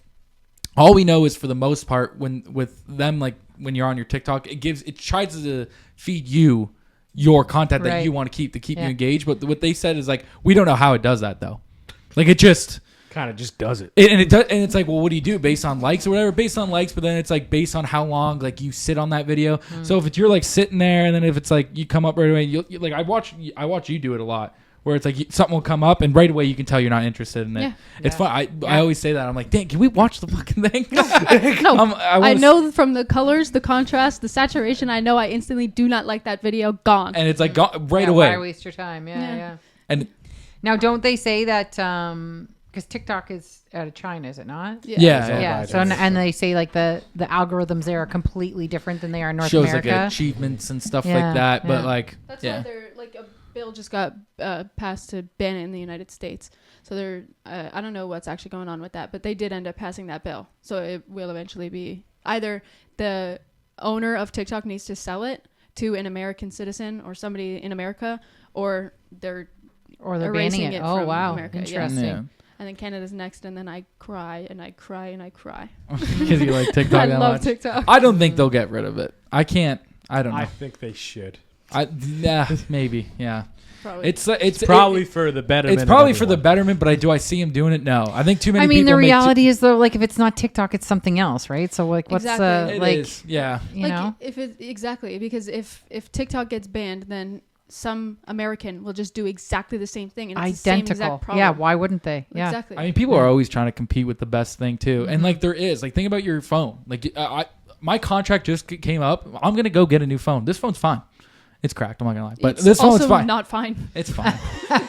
all we know is for the most part when with them like when you're on your TikTok, it tries to feed you your content that Right. you want to keep you Yeah. engaged. But what they said is like we don't know how it does that though. Like it just. Kind of just does it. And it does, and it's like, well, what do you do based on likes or whatever? Based on likes, but then it's like based on how long like you sit on that video. So if you're like sitting there, and then if it's like you come up right away, you like I watch you do it a lot, where it's like something will come up, and right away you can tell you're not interested in it. Yeah. It's fun. I always say that. I'm like, dang, can we watch the fucking thing? No, I I know from the colors, the contrast, the saturation. I know I instantly do not like that video. Gone. and it's like right Yeah, away. Why waste your time? Yeah. Yeah. Yeah. And Now, don't they say that, because TikTok is out of China, is it not? yeah, Yeah. So and they say like the algorithms there are completely different than they are in North shows America. like achievements and stuff Yeah, like that. But yeah. like, That's yeah. why they're like a bill just got passed to ban it in the United States. So they're I don't know what's actually going on with that, but they did end up passing that bill. So it will eventually be either the owner of TikTok needs to sell it to an American citizen or somebody in America, or they're banning it. Oh from wow, America. interesting. Yeah. And then Canada's next, and then I cry and I cry and I cry. Because you like TikTok I that love much. TikTok. I don't think they'll get rid of it. I can't. I don't know. I think they should. Maybe. Yeah. Probably. It's Probably for the betterment. It's probably of for the everyone. betterment, but I see him doing it. No, I think too many. I mean, people the make reality is though, like if it's not TikTok, it's something else, right? So like, what's Exactly. It like, is, yeah. you like know? if it exactly because if TikTok gets banned, then some American will just do exactly the same thing, and it's the same Identical. exact problem. Yeah. Why wouldn't they? Yeah. Exactly. I mean, people are always trying to compete with the best thing too, and like there is, like think about your phone. Like my contract just came up. I'm gonna go get a new phone. This phone's fine. It's cracked. I'm not gonna lie, but It's this phone's also fine. not fine. It's fine.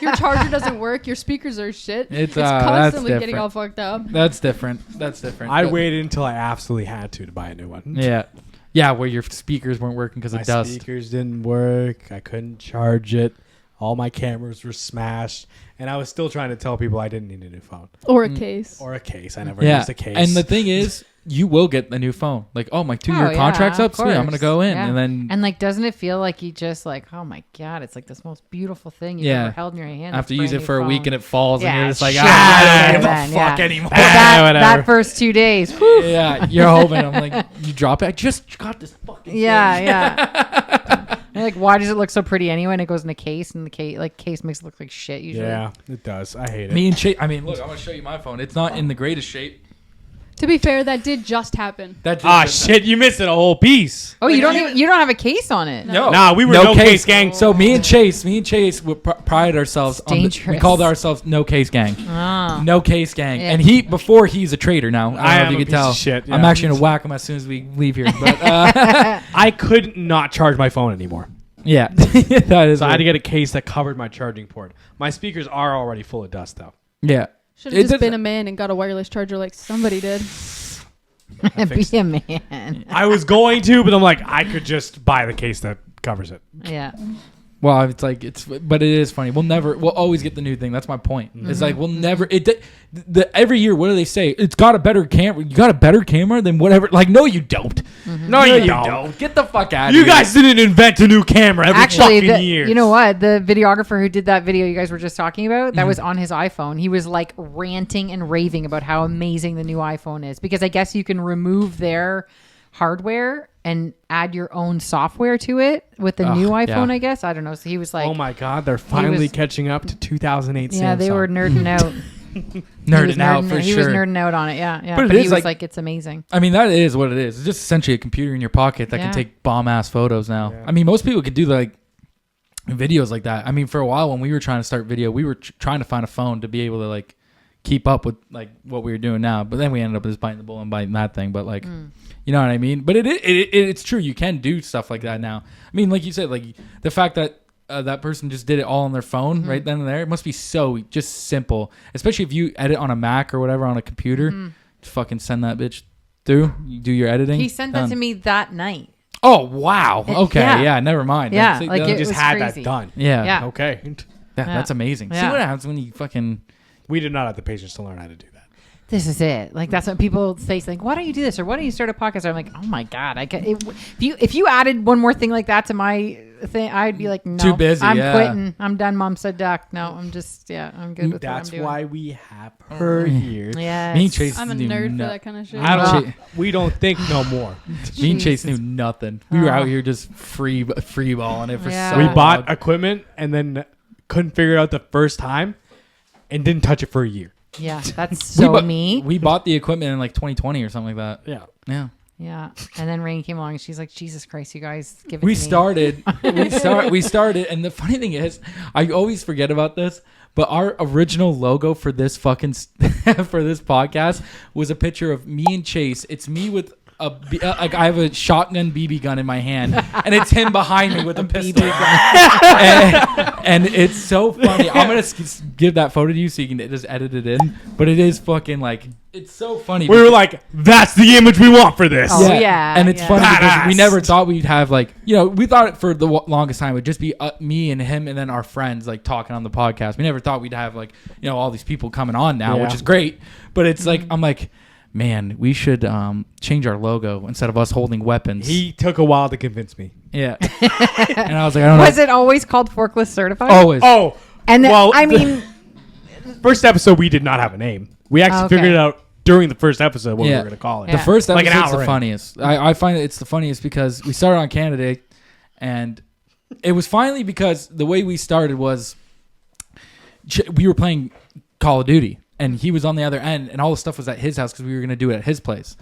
Your charger doesn't work. Your speakers are shit. It's, It's that's constantly getting different. all fucked up. That's different. That's different. I But- waited until I absolutely had to buy a new one. Yeah. Yeah, where your speakers weren't working because My of dust. speakers didn't work. I couldn't charge it. All my cameras were smashed, and I was still trying to tell people I didn't need a new phone Or a case. or a case. I never Yeah. used a case. And the thing is, you will get a new phone. Like, oh, my 2-year Oh, yeah, contract's of up. Sweet, I'm course. gonna go in, Yeah. and then And like, doesn't it feel like you just like, oh my god, it's like this most beautiful thing you've Yeah. ever held in your hand. after this use it brand for new a week phone. and it falls, and Yeah, you're just like, shit. I don't give Man, a fuck yeah. anymore. That whatever. first 2 days. Whew. Yeah, you're hoping. I'm like, you drop it. I just got this fucking. Yeah, thing. yeah. And like, why does it look so pretty anyway? And it goes in a case, and the case makes it look like shit usually. yeah, it does. I hate it. Me and Chase. I mean, look, I'm gonna show you my phone. It's not in the greatest shape. To be fair, that did just happen. That just Ah, did that. shit! You missed it a whole piece. Oh, you don't have a case on it. No, Nah, we were no case gang. So me and Chase would pride ourselves It's on. We dangerous. called ourselves No Case Gang. Ah. No Case Gang. Yeah. And before he's a traitor now. I don't know am if you a can piece tell. of shit, I'm yeah. actually gonna whack him as soon as we leave here. But I could not charge my phone anymore, yeah, that is. so I had to weird. get a case that covered my charging port. My speakers are already full of dust, though. Yeah. Should It have just does- been a man and got a wireless charger like somebody did. Be a man. I was going to, but I'm like, I could just buy the case that covers it. Yeah. Well, it's like but it is funny. We'll always get the new thing. That's my point. It's like we'll never. Every year, what do they say? It's got a better camera. You got a better camera than whatever. Like, no, you don't. No, you don't. Get the fuck out of You here. guys didn't invent a new camera every Actually, fucking year. you know what? The videographer who did that video you guys were just talking about, that was on his iPhone. He was like ranting and raving about how amazing the new iPhone is because I guess you can remove their hardware and add your own software to it with the new iPhone, yeah. I guess. I don't know. So he was like, Oh my God, they're finally was- catching up to 2008 yeah, they Samsung. were nerding out. nerding out for he sure. was nerding out on it. Yeah. But But it he is was like- like, it's amazing. I mean, that is what it is. It's just essentially a computer in your pocket that Yeah. can take bomb ass photos now. Yeah. I mean, most people could do like videos like that. I mean, for a while when we were trying to start video, we were trying to find a phone to be able to like keep up with like what we were doing now. But then we ended up just biting the bullet and biting that thing. But like, you know what I mean? But it's true. You can do stuff like that now. I mean, like you said, like the fact that that person just did it all on their phone right then and there. It must be so just simple, especially if you edit on a Mac or whatever on a computer. Just fucking send that bitch through. You do your editing. He sent done. that to me that night. Oh wow. Okay. Yeah. Yeah. Never mind. Yeah, That's- like that- it just was had crazy. that done. yeah. Yeah. Okay. Yeah, Yeah. that's amazing. See Yeah. what happens when you fucking. We did not have the patience to learn how to do that. This is it. Like that's what people say. Like, why don't you do this or why don't you start a podcast? I'm like, oh my god, I can. If you added one more thing like that to my thing, I'd be like, no, Too busy, I'm yeah. quitting. I'm done. Mom said duck. No, I'm just I'm good with That's what I'm doing. why we have her here. Yeah. Me and Chase. I'm a knew nerd for no- that kind of shit. I don't. Cha- We don't think no more. Me and Chase knew Jesus. nothing. We were Oh. out here just free balling it for Yeah. so We long. bought equipment and then couldn't figure it out the first time, and didn't touch it for a year. Yeah, that's so me. We bought the equipment in like 2020 or something like that. Yeah. Yeah. Yeah. And then Rain came along and she's like, Jesus Christ, you guys give it We to me. started, we started, and the funny thing is, I always forget about this, but our original logo for this fucking for this podcast was a picture of me and Chase. It's me with like I have a shotgun BB gun in my hand, and it's him behind me with a pistol. and it's so funny. I'm gonna give that photo to you so you can just edit it in. But it is fucking like it's so funny. We were like, that's the image we want for this. Oh, yeah, And it's yeah. funny because we Badass. never thought we'd have like, you know, we thought it for the longest time it would just be me and him and then our friends like talking on the podcast. We never thought we'd have like, you know, all these people coming on now, which Yeah. is great. But it's like, I'm like, man, we should change our logo instead of us holding weapons. He took a while to convince me. Yeah. And I was like, I don't know. Was it always called Forklift Certified? Always. Oh, And then, well, I mean, first episode we did not have a name. We actually Okay. figured it out during the first episode what we Yeah. were going to call it. The Yeah. first Like an episode's hour the in. funniest. I find it's the funniest because we started on Canada, and it was finally because the way we started was we were playing Call of Duty, and he was on the other end, and all the stuff was at his house because we were going to do it at his place.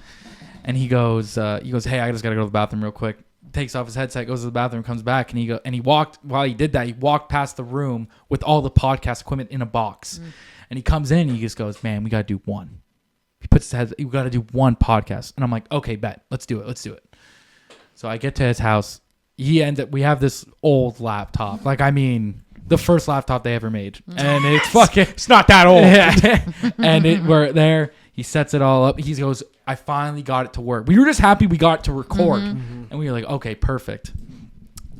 And he goes, hey, I just got to go to the bathroom real quick. Takes off his headset, goes to the bathroom, comes back, and he walked. While he did that, he walked past the room with all the podcast equipment in a box, and he comes in, and he just goes, man, we got to do one. He puts his head, you got to do one podcast. And I'm like, okay, bet. Let's do it. So I get to his house. We have this old laptop. Like, I mean, the first laptop they ever made. And it's fucking, It's not that old. and we're there. He sets it all up. He goes, I finally got it to work. We were just happy we got it to record. And we were like, okay, perfect.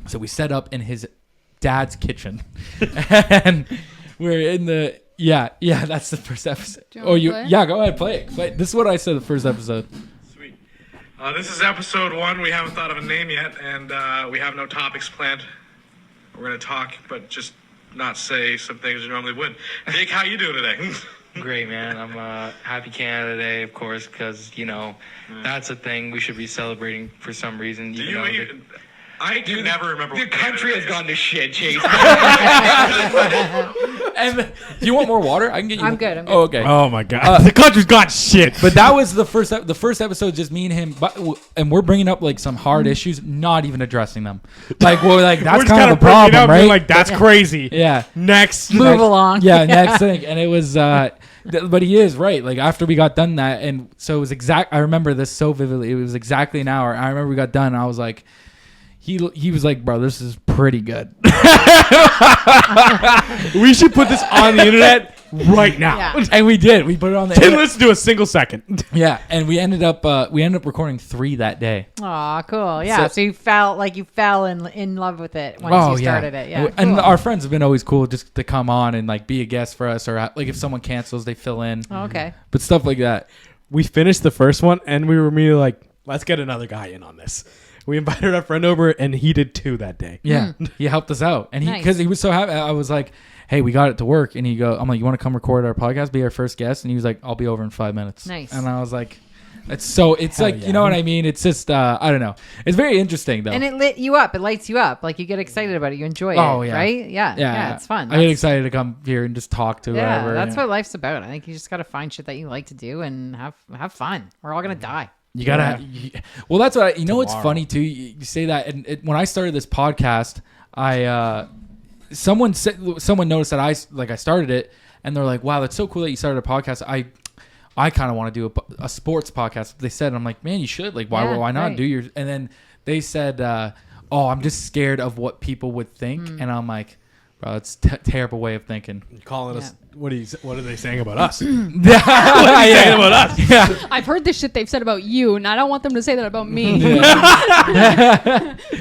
So we set up in his dad's kitchen. And we're in the, yeah, that's the first episode. Do you want me to play it? Yeah, go ahead, play it. This is what I said the first episode. Sweet. This is episode 1. We haven't thought of a name yet, and we have no topics planned. We're going to talk, but just not say some things we normally would. Nick, how you doing today? Great, man. I'm happy Canada Day, of course, because, you know, that's a thing we should be celebrating for some reason. Do even you though even... I can never remember the what country has Canada gone to shit, Chase. And do you want more water? I can get you. I'm good, I'm good. Oh, okay. Oh my god, the country's got shit. But that was the first. The first episode, just me and him, and we're bringing up like some hard issues, not even addressing them. Like, well, like that's we're just kind of the bringing it problem, up, being right? like, that's crazy. Yeah. Next. Move along. Yeah, next thing, and it was. But he is right. Like after we got done that, and so it was exact. I remember this so vividly. It was exactly an hour. I remember we got done, and I was like. He was like, bro, this is pretty good. We should put this on the internet right now. Yeah. And we did. We put it on the Didn't listen to a single second. Yeah, and we ended up recording 3 that day. Aw, cool. Yeah. So- So you fell in love with it once you started it. Yeah. And cool. our friends have been always cool just to come on and like be a guest for us, or like if someone cancels, they fill in. Oh, okay. But stuff like that. We finished the first one, and we were immediately like, let's get another guy in on this. We invited our friend over, and he did 2 that day. Yeah, he helped us out, and Nice. because he was so happy. I was like, "Hey, we got it to work," and I'm like, "You want to come record our podcast, be our first guest?" And he was like, "I'll be over in 5 minutes." Nice. And I was like, It's like, yeah. you know what I mean? It's just, I don't know. It's very interesting, though. And it lit you up. It lights you up. Like you get excited about it. You enjoy it. Oh, yeah. Right? Yeah. It's fun. I get excited to come here and just talk to Yeah, whoever. that's what life's about. I think you just got to find shit that you like to do and have fun. We're all gonna die. You gotta. Well, that's what you know. What's Tomorrow. funny too? You say that, and when I started this podcast, someone noticed that I started it, and they're like, "Wow, that's so cool that you started a podcast." I kind of want to do a sports podcast. They said, and I'm like, "Man, you should. Like, why not right. do yours?" And then they said, "Oh, I'm just scared of what people would think," and I'm like, "Bro, it's terrible way of thinking." You're calling us. What are they saying about us? Saying about us? Yeah. I've heard this shit they've said about you, and I don't want them to say that about me.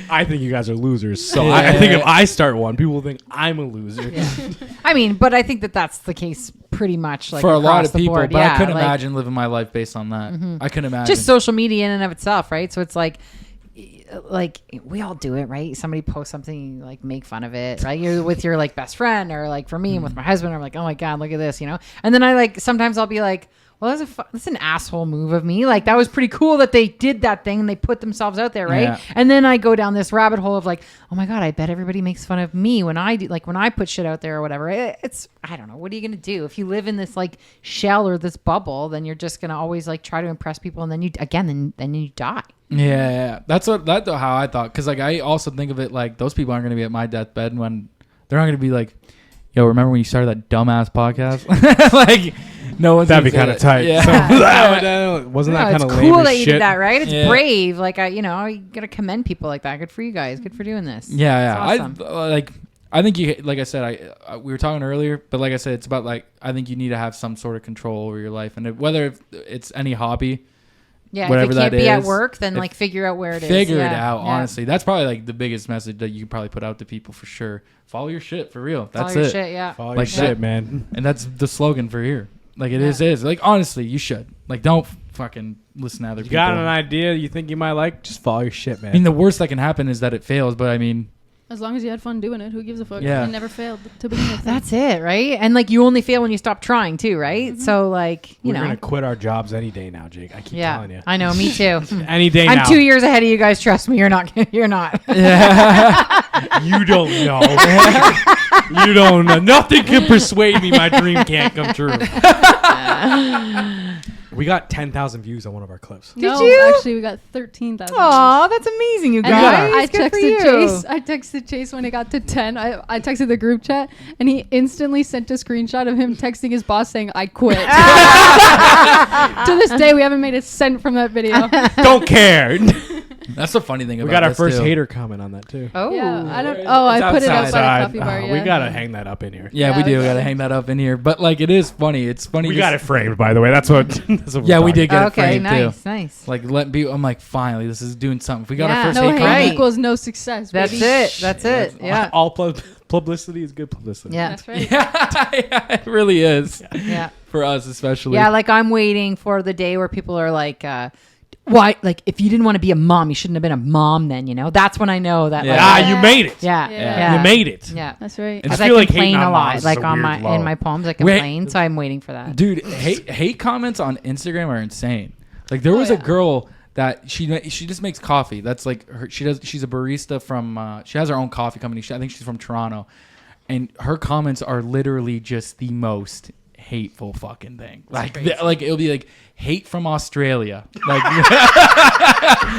I think you guys are losers. So I think if I start one, people will think I'm a loser. I mean, but I think that that's the case pretty much like For a lot across of the people, board. but Yeah, I couldn't like, imagine living my life based on that. I couldn't imagine. just social media in and of itself, right? So it's like we all do it, right? Somebody posts something, you like make fun of it, right? You're with your like best friend, or like for me and with my husband, I'm like, oh my god, look at this, you know. And then I like sometimes I'll be like, well, that's an asshole move of me. Like that was pretty cool that they did that thing and they put themselves out there, right? Yeah. And then I go down this rabbit hole of like, oh my god, I bet everybody makes fun of me when I do, like when I put shit out there or whatever. It's I don't know. What are you gonna do if you live in this like shell or this bubble? Then you're just gonna always like try to impress people, and then you die. Yeah, that's how I thought. Because like I also think of it like those people aren't going to be at my deathbed when they're not going to be like, yo, remember when you started that dumbass podcast? Like no one's That'd be gonna kind of say tight. Yeah. that. So, wasn't No, that kind it's of cool lame that as you shit? did that, right? It's Yeah. brave. Like you gotta commend people like that. Good for you guys. Good for doing this. Yeah. It's awesome. I think you like I said we were talking earlier, but like I said, it's about like I think you need to have some sort of control over your life, and whether it's any hobby. Yeah, whatever if it can't that be at is, work, then like figure out where it is. Figure it Yeah, out, yeah. honestly. That's probably like the biggest message that you can probably put out to people for sure. Follow your shit for real. That's Follow your it. shit, yeah. Follow Like your that- shit, man. And that's the slogan for here. Like it is. Like honestly, you should. Like don't fucking listen to other You people. got an idea you think you might like? Just follow your shit, man. I mean, the worst that can happen is that it fails, but I mean, As long as you had fun doing it, who gives a fuck? Yeah. You never failed to begin with. That's it, right? And like you only fail when you stop trying too, right? Mm-hmm. So like We're you know, gonna quit our jobs any day now, Jake. I keep telling you. I know, me too. Any day now. I'm 2 years ahead of you guys. Trust me, you're not. You're not. You don't know. You don't know. Nothing can persuade me my dream can't come true. We got 10,000 views on one of our clips. No, you? actually, we got 13,000. Aw, that's amazing, you And guys. I Good for texted you. Chase. I texted Chase when it got to 10. I texted the group chat, and he instantly sent a screenshot of him texting his boss saying, "I quit." To this day, we haven't made a cent from that video. Don't care. that's the funny thing We about got our this, first too. hater comment on that too. Oh, Yeah, I don't. Oh, I put it up by the coffee bar. We Yeah. gotta hang that up in here. Yeah, Yeah, we do. we We got to gotta- hang that up in here. But like, it is funny. It's funny. We just- got it framed, by the way. That's what. That's what Yeah, we're we talking did get it okay, framed nice, too. nice. Like, let be. I'm like, finally, this is doing something. If we got Yeah. our first No hate hate comment. Right. equals no success. That's baby. it. That's it. Yeah. All publicity is good publicity. Yeah. That's right. Yeah, it really is. Yeah. For us, especially. Yeah, like I'm waiting for the day where people are like, why? Like, if you didn't want to be a mom, you shouldn't have been a mom then, you know? That's when I know that. Yeah. Like, Ah, you made it. yeah. Yeah. Yeah. You made it. Yeah. That's right. And Because I I feel like complain hating on a lot. moms is Like a on weird my in low. my poems, I Wait. complain. So I'm waiting for that. Dude, hate comments on Instagram are insane. Like there was a yeah. girl that she just makes coffee. That's like she's a barista from she has her own coffee company. I think she's from Toronto. And her comments are literally just the most hateful fucking thing. Like like it'll be like hate from Australia. Like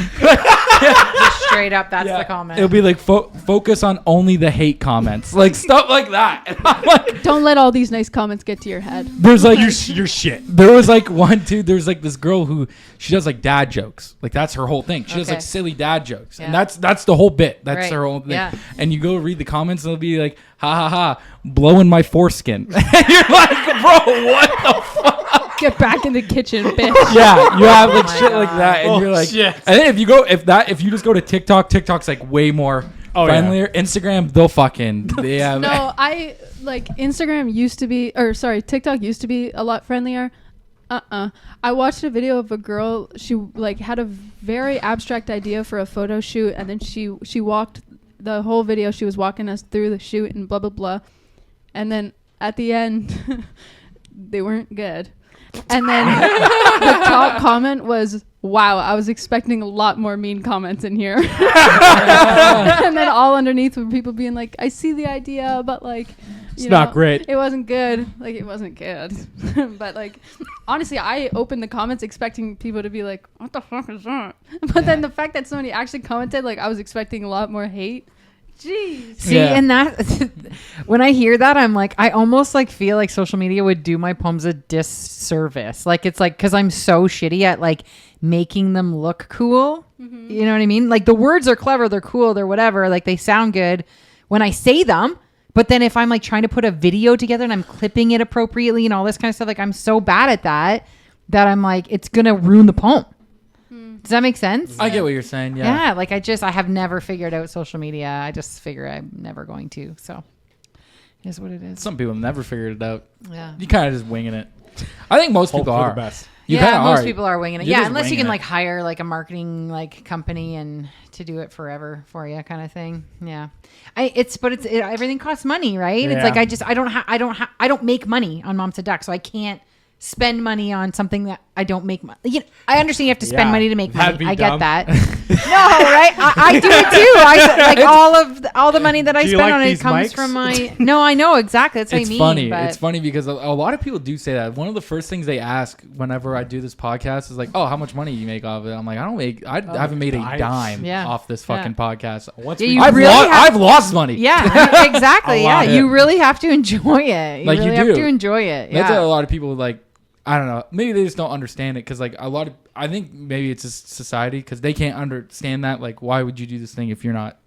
Just straight up, that's the comment. it'll be like focus on only the hate comments. Like stuff like that. And I'm like, Don't let all these nice comments get to your head. there's like You're shit. there was like one dude. There's like this girl who she does like dad jokes. Like that's her whole thing. She does Okay. like silly dad jokes, and Yeah. that's the whole bit. That's Right. her whole thing. Yeah. And you go read the comments, and they'll be like, "Ha ha ha, blowing my foreskin." And you're like, "Bro, what the fuck?" Get back in the kitchen, bitch. Yeah, you have like my shit like that, and Oh, you're like, shit. and then if you just go to TikTok's like way more Oh, yeah. friendlier. Instagram, they'll fucking they have. No, I like Instagram used to be, or sorry, TikTok used to be a lot friendlier. I watched a video of a girl. She like had a very abstract idea for a photo shoot, and then she walked the whole video. She was walking us through the shoot and blah blah blah, and then at the end, they weren't good. And then the top comment was, wow, I was expecting a lot more mean comments in here. And then all underneath were people being like, I see the idea, but like, It's not great. It wasn't good. Like, it wasn't good. But like, honestly, I opened the comments expecting people to be like, what the fuck is that? But then the fact that somebody actually commented, like, I was expecting a lot more hate. Jeez. See, Yeah. and that when I hear that, I'm like, I almost like feel like social media would do my poems a disservice. Like, it's like, because I'm so shitty at like making them look cool. You know what I mean? Like, the words are clever, they're cool, they're whatever. Like, they sound good when I say them. But then if I'm like trying to put a video together and I'm clipping it appropriately and all this kind of stuff, like, I'm so bad at that I'm like, it's gonna ruin the poem. Does that make sense? I get what you're saying. Yeah. Yeah, like I have never figured out social media. I just figure I'm never going to. So it is what it is. Some people never figured it out. Yeah. You kind of just winging it. I think most Hope people for are. the best. You yeah, kinda most are. people are winging it. You're Yeah, just unless you winging can it. like hire like a marketing like company and to do it forever for you, kind of thing. Yeah, everything costs money, right? It's Yeah. like I don't make money on MomSaidDuck, so I can't spend money on something that I don't make money. You know, I understand you have to spend Yeah, money to make that'd money. be I get dumb. that. No, right? I do it too. Like all the money that I Do you spend like on it these comes mics? from my. No, I know exactly. That's what I It's mean. funny. But It's funny because a lot of people do say that. One of the first things they ask whenever I do this podcast is like, "Oh, how much money do you make off it?" I'm like, I haven't made a dime. dime Yeah. off this fucking podcast. Once Yeah, we- you I've, really have- I've lost money. Yeah, exactly. A Yeah, lot. you really have to enjoy it. You Like, you really have do. to enjoy it. That's Yeah. what a lot of people like. I don't know. Maybe they just don't understand it because like I think maybe it's just society because they can't understand that. Like, why would you do this thing if you're not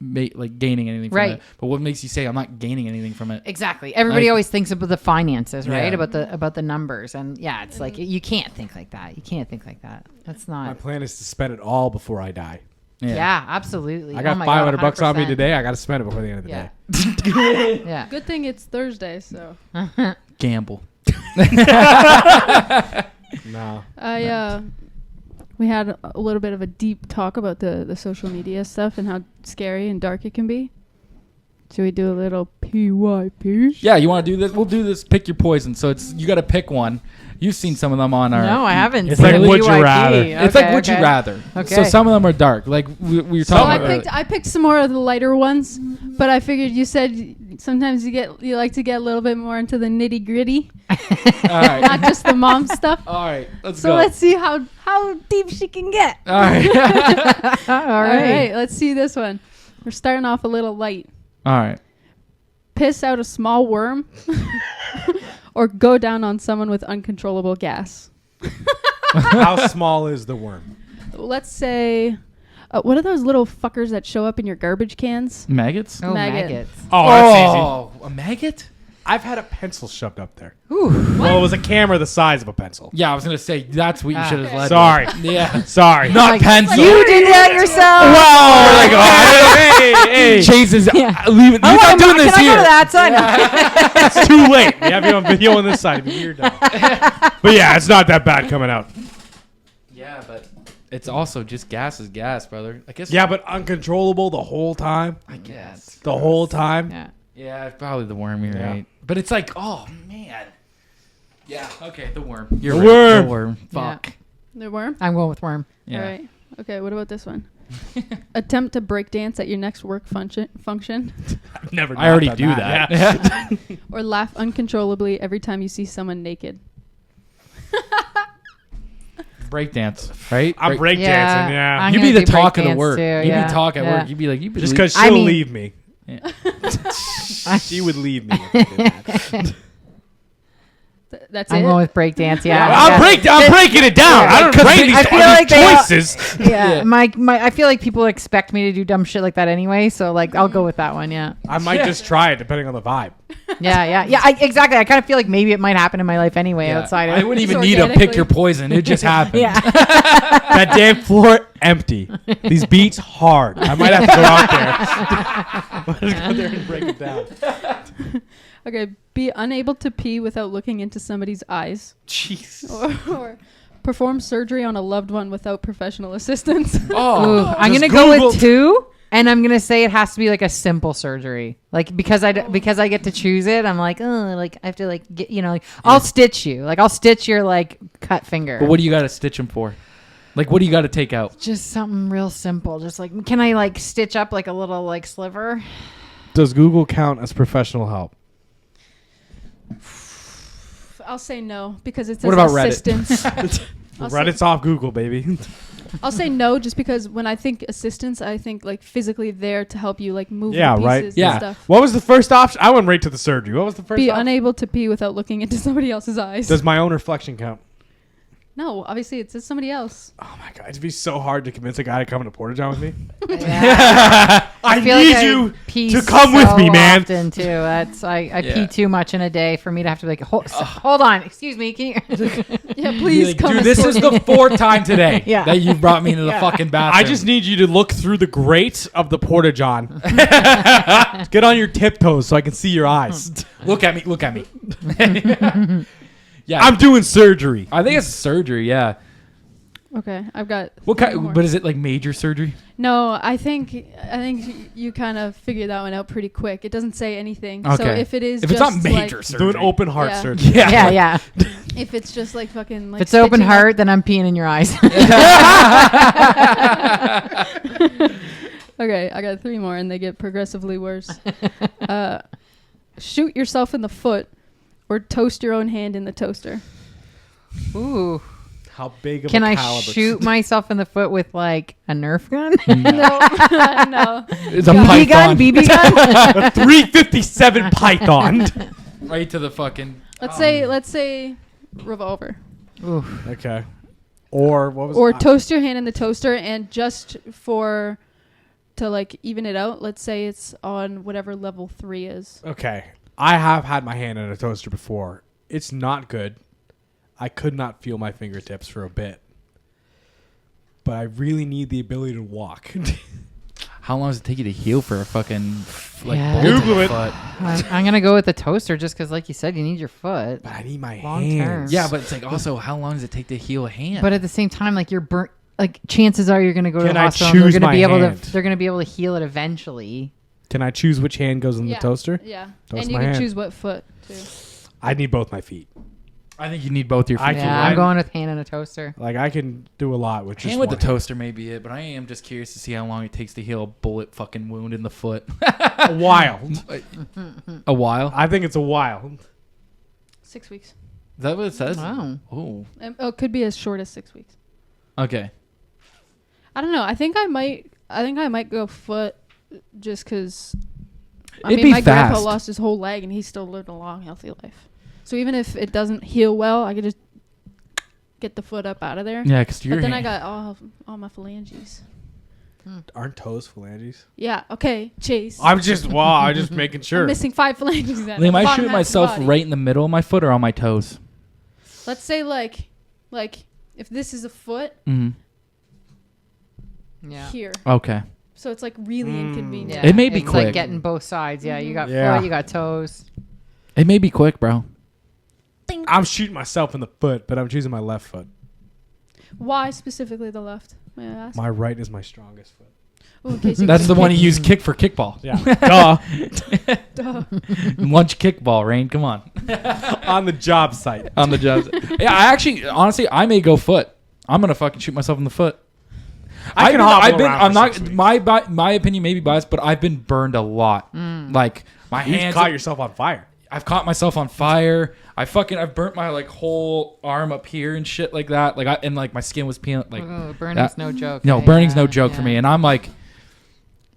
like gaining anything from Right. it? But what makes you say I'm not gaining anything from it? Exactly. Everybody Like- always thinks about the finances, right? Yeah. About the numbers, and yeah, it's like you can't think like that. You can't think like that. That's My not. plan is to spend it all before I die. Yeah, absolutely. I got Oh my God, $500 on me 100%. today. I got to spend it before the end of the Yeah. day. Yeah. Good thing it's Thursday, so. Gamble. No. We had a little bit of a deep talk about the social media stuff and how scary and dark it can be. Should we do a little PYP? Yeah, you want to do this? We'll do this. Pick your poison. So it's you got to pick one. You've seen some of them on our. No, I haven't. It's seen like the Would You UIP. Rather. It's Okay, like would you okay. rather. Okay. So some of them are dark. Like we were So talking about. I picked some more of the lighter ones, but I figured you said sometimes you like to get a little bit more into the nitty gritty, All right. not just the mom stuff. All right. Let's So go. let's see how deep she can get. All right. All All right. right, let's see this one. We're starting off a little light. All right. Piss out a small worm, or go down on someone with uncontrollable gas. How small is the worm? Let's say, what are those little fuckers that show up in your garbage cans? Maggots. Oh, Maggot. maggots. Oh, that's easy. A maggot? I've had a pencil shoved up there. Well, it was a camera the size of a pencil. Yeah, I was gonna say that's what you should have led. Sorry. with. Yeah. Sorry. Not pencil. You did that yourself. Well, hey. Chases. Yeah. Leave it. You're not doing this Can I here. go to that, son? It's too late. We have you on video on this side. It'd be weird now. But yeah, it's not that bad coming out. Yeah, but it's also just gas is gas, brother. I guess. Yeah, but uncontrollable the whole time. I guess. The whole time. Yeah. Yeah, probably the worm. You're Yeah. right. But it's like, oh man. Yeah. Okay, the worm. You're The right. worm. The worm. Fuck. The worm? I'm going with worm. Yeah. All right. Okay, what about this one? Attempt to break dance at your next work function I've never. I already done do that. Yeah. or laugh uncontrollably every time you see someone naked. Breakdance, right? I'm Break- breakdancing. Yeah. Yeah. I'm You'd gonna be the do talk of the breakdance work. too, You'd yeah. be talk at Yeah. work. You'd be like, you Just because I she'll mean- leave me. Yeah. She would leave me. If I did that. That's I'm it. going with breakdance. Yeah. I'm breaking it down. I don't break these I feel like they all- choices. Yeah, Yeah. my I feel like people expect me to do dumb shit like that anyway, so like I'll go with that one. Yeah, I might just try it depending on the vibe. yeah. Exactly. I kind of feel like maybe it might happen in my life anyway. Yeah. Outside of I wouldn't even Just need to pick organically. your poison. It just happened. yeah. That damn floor empty. These beats hard. I might have to go out there. Let's go there and break it down. Okay, be unable to pee without looking into somebody's eyes. Jeez. Or perform surgery on a loved one without professional assistance. Oh, Ooh, I'm just gonna go Google- with 2, And I'm gonna say it has to be like a simple surgery, like because I get to choose it. I'm like, oh, like I have to like get, like I'll stitch you, like I'll stitch your like cut finger. But what do you got to stitch them for? Like, what do you got to take out? Just something real simple. Just like, can I like stitch up like a little like sliver? Does Google count as professional help? I'll say no because it's What about Reddit? assistance. Reddit's off Google, baby. I'll say no just because when I think assistance, I think like physically there to help you like move Yeah, the pieces right. and Yeah. stuff. What was the first option? I went right to the surgery. What was the first Be option? unable to pee without looking into somebody else's eyes. Does my own reflection count? No, obviously it's just somebody else. Oh my god, it'd be so hard to convince a guy to come to Porta John with me. Yeah. I feel need like I you pee to come with so me, man. often too. That's I Yeah. pee too much in a day for me to have to be like hold on, excuse me. Can you Yeah, please Like, come. dude, this is the 4th time today Yeah. that you brought me into the Yeah. fucking bathroom. I just need you to look through the grate of the Porta John. Get on your tiptoes so I can see your eyes. look at me. Look at me. Yeah, I'm doing surgery. I think it's surgery. Yeah. Okay, I've got. What three kind? more. But is it like major surgery? No, I think you kind of figured that one out pretty quick. It doesn't say anything. So Okay. if it is, If it's just not major like, surgery, Do an open heart Yeah. surgery. Yeah, yeah. if it's just like fucking like If it's open stitching up- heart, then I'm peeing in your eyes. Okay, I got 3 more, and they get progressively worse. Shoot yourself in the foot, or toast your own hand in the toaster. Ooh. How big of Can a I caliber? shoot myself in the foot with like a Nerf gun? No. It's a BB python gun? BB gun? A 357 Python. right to the fucking. Let's say revolver. Ooh. Okay. Or what was? Or toast your hand in the toaster, and just to like even it out, let's say it's on whatever level 3 is. Okay. I have had my hand in a toaster before. It's not good. I could not feel my fingertips for a bit. But I really need the ability to walk. How long does it take you to heal for a fucking like Yeah. bolt in Google the it. foot? I'm going to go with the toaster just because, like you said, you need your foot. But I need my Long hands. term. Yeah, but it's like also how long does it take to heal a hand? But at the same time, like you're burnt. Like chances are you're going to go to Can the I hospital. And choose they're going my to be able hand? to. They're going to be able to heal it eventually. Can I choose which hand goes in the toaster? Yeah. Toast And you my can hand. choose what foot too. I need both my feet. I think you need both your feet. I Yeah, can- I'm going with hand in a toaster. Like I can do a lot with just Hand with the one hand. toaster may be it, but I am just curious to see how long it takes to heal a bullet fucking wound in the foot. A while. A while? I think it's a while. 6 weeks. Is that what it says? Wow. Oh. It could be as short as 6 weeks. Okay. I don't know. I think I might go foot just because. It'd be my grandpa fast. lost his whole leg and he still lived a long, healthy life. So even if it doesn't heal well, I could just get the foot up out of there. Yeah, because you're. But then I got all my phalanges. Aren't toes phalanges? Yeah. Okay. Chase. I'm just making sure. I'm missing 5 phalanges. Then. Am I Bottom shoot half of the myself body. right in the middle of my foot or on my toes? Let's say like if this is a foot Mm-hmm. Yeah. here, Okay. so it's like really inconvenient. Yeah. It may be it's quick. like getting both sides. Yeah, you got Yeah. foot, you got toes. It may be quick, bro. I'm shooting myself in the foot, but I'm choosing my left foot. Why specifically the left? May I ask? My right is my strongest foot. Oh, in case you That's can the one you kick. use kick for kickball. Yeah. Duh. Duh. Lunch kickball, Rain. Come on. On the job site. On the job. Yeah, I actually, honestly, I may go foot. I'm gonna fucking shoot myself in the foot. I can hobble around I'm for not. 6 weeks. My opinion may be biased, but I've been burned a lot. Like my You hands. caught yourself on fire. I've caught myself on fire. I've burnt my like whole arm up here and shit like that. And my skin was peeling. Like Burning's no joke. no, eh? burning's no Yeah, joke for yeah. me. And I'm like,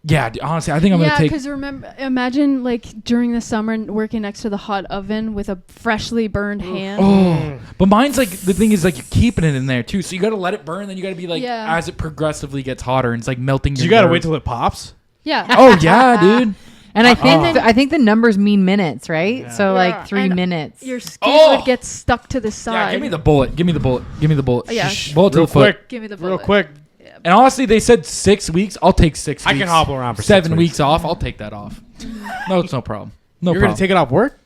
yeah, honestly, I think I'm Yeah, gonna take. because imagine like during the summer working next to the hot oven with a freshly burned hand. Oh, but mine's like the thing is like you're keeping it in there too, so you got to let it burn. Then you got to be like Yeah. as it progressively gets hotter and it's like melting. You your gotta nerve. wait till it pops. Yeah. Oh yeah, dude. And I think the numbers mean minutes, right? Yeah. So Yeah, like 3 and minutes. Your skin Oh! would get stuck to the side. Yeah, give me the bullet. Give me the bullet. Give me the bullet. Yeah. Shh, bullet to Real the foot. quick. Give me the Real bullet. quick. And honestly, they said 6 weeks. I'll take 6 weeks. I can hobble around for 7 6 weeks off. I'll take that off. No, it's no problem. No You're problem. gonna take it off work?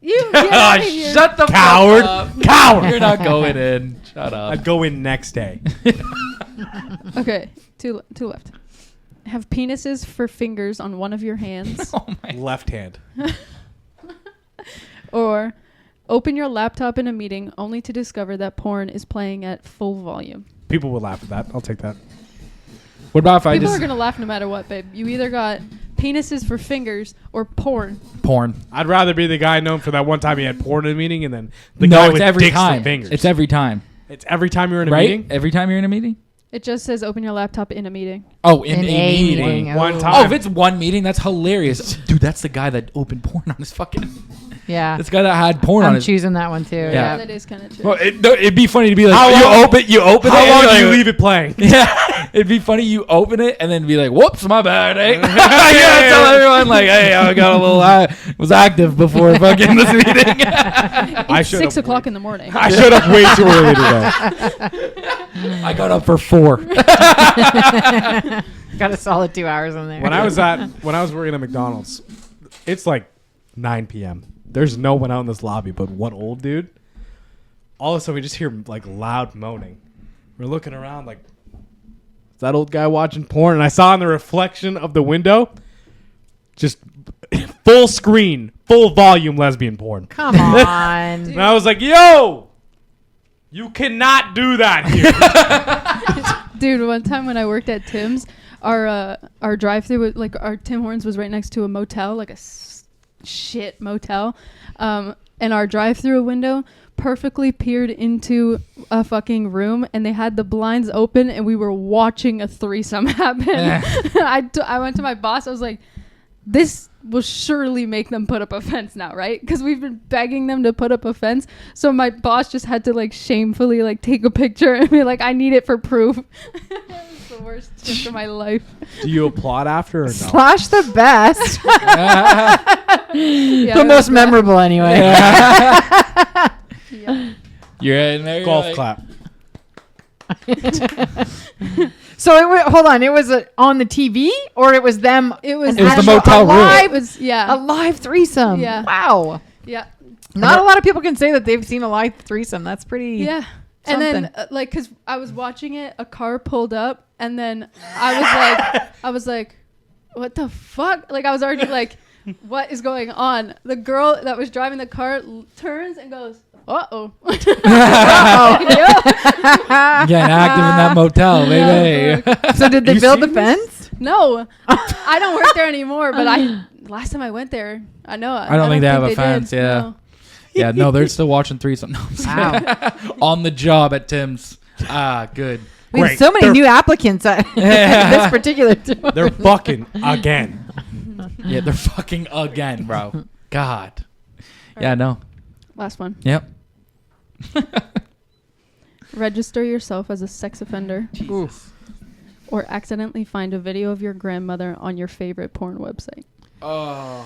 You get out of here. Shut the Coward. fuck up. Coward. You're not going in. Shut up. I'd go in next day. Okay, two left. have penises for fingers on one of your hands, Oh my. Left hand. or open your laptop in a meeting only to discover that porn is playing at full volume. People would laugh at that. I'll take that. What about if I People just are gonna laugh no matter what, babe. You either got penises for fingers or porn. porn? I'd rather be the guy known for that one time he had porn in a meeting, and then the No, guy it's with every dicks for time. fingers. It's every time, It's every time you're in a right? meeting. Every time you're in a meeting. It just says open your laptop in a meeting. Oh, in In a a meeting. meeting. One Oh. time. Oh, if it's one meeting, that's hilarious, dude. That's the guy that opened porn on his fucking. Yeah. This guy that had porn on I'm his. choosing that one too. Yeah. Yeah. That is kind of true. Well, it'd be funny to be like, How you long- open it. How long and do you you're leave it playing? Yeah, it'd be funny. You open it and then be like, "Whoops, my bad." Eh? You gotta tell everyone like, "Hey, I got a little. Was active before fucking this meeting." It's should've 6 o'clock in the morning. I showed up way too early today. I got up for 4. Got a solid 2 hours in there. When I was working at McDonald's, it's like 9 p.m. There's no one out in this lobby but one old dude. All of a sudden, we just hear like loud moaning. We're looking around like, is that old guy watching porn? And I saw in the reflection of the window, just full screen, full volume lesbian porn. Come on. And I was like, yo, you cannot do that here. Dude, one time when I worked at Tim's, our drive-through was like our Tim Hortons was right next to a motel, like a shit motel, and our drive-through window perfectly peered into a fucking room, and they had the blinds open, and we were watching a threesome happen. I went to my boss. I was like, this will surely make them put up a fence now, right? Because we've been begging them to put up a fence. So my boss just had to like shamefully like take a picture and be like, I need it for proof. It's the worst shift of my life. Do you applaud after or no? Slash the best. Yeah, The it most was bad. memorable anyway. Yeah. You're in there. Golf you're clap. So hold on, it was on the TV or it was them? It was It was the actual- motel a room. live, It was a live threesome. Yeah. Wow. yeah. Not a lot of people can say that they've seen a live threesome. That's pretty. Yeah. And then, Something. like, cause I was watching it, a car pulled up, and then I was like, what the fuck? Like, I was already like, what is going on? The girl that was driving the car turns and goes, uh-oh. Getting active in that motel, baby. So did they You build the seen this? fence? No, I don't work there anymore, but last time I went there, I know. I don't think they have a fence, did. yeah. No. Yeah, no, they're still watching threesome. No, I'm just Wow. kidding. On the job at Tim's. Good. We have Great. so many They're- new applicants at this particular tour. They're fucking again. Yeah, they're fucking again, bro. God. Yeah, no. Last one. Yep. Register yourself as a sex offender. Or accidentally find a video of your grandmother on your favorite porn website. Oh.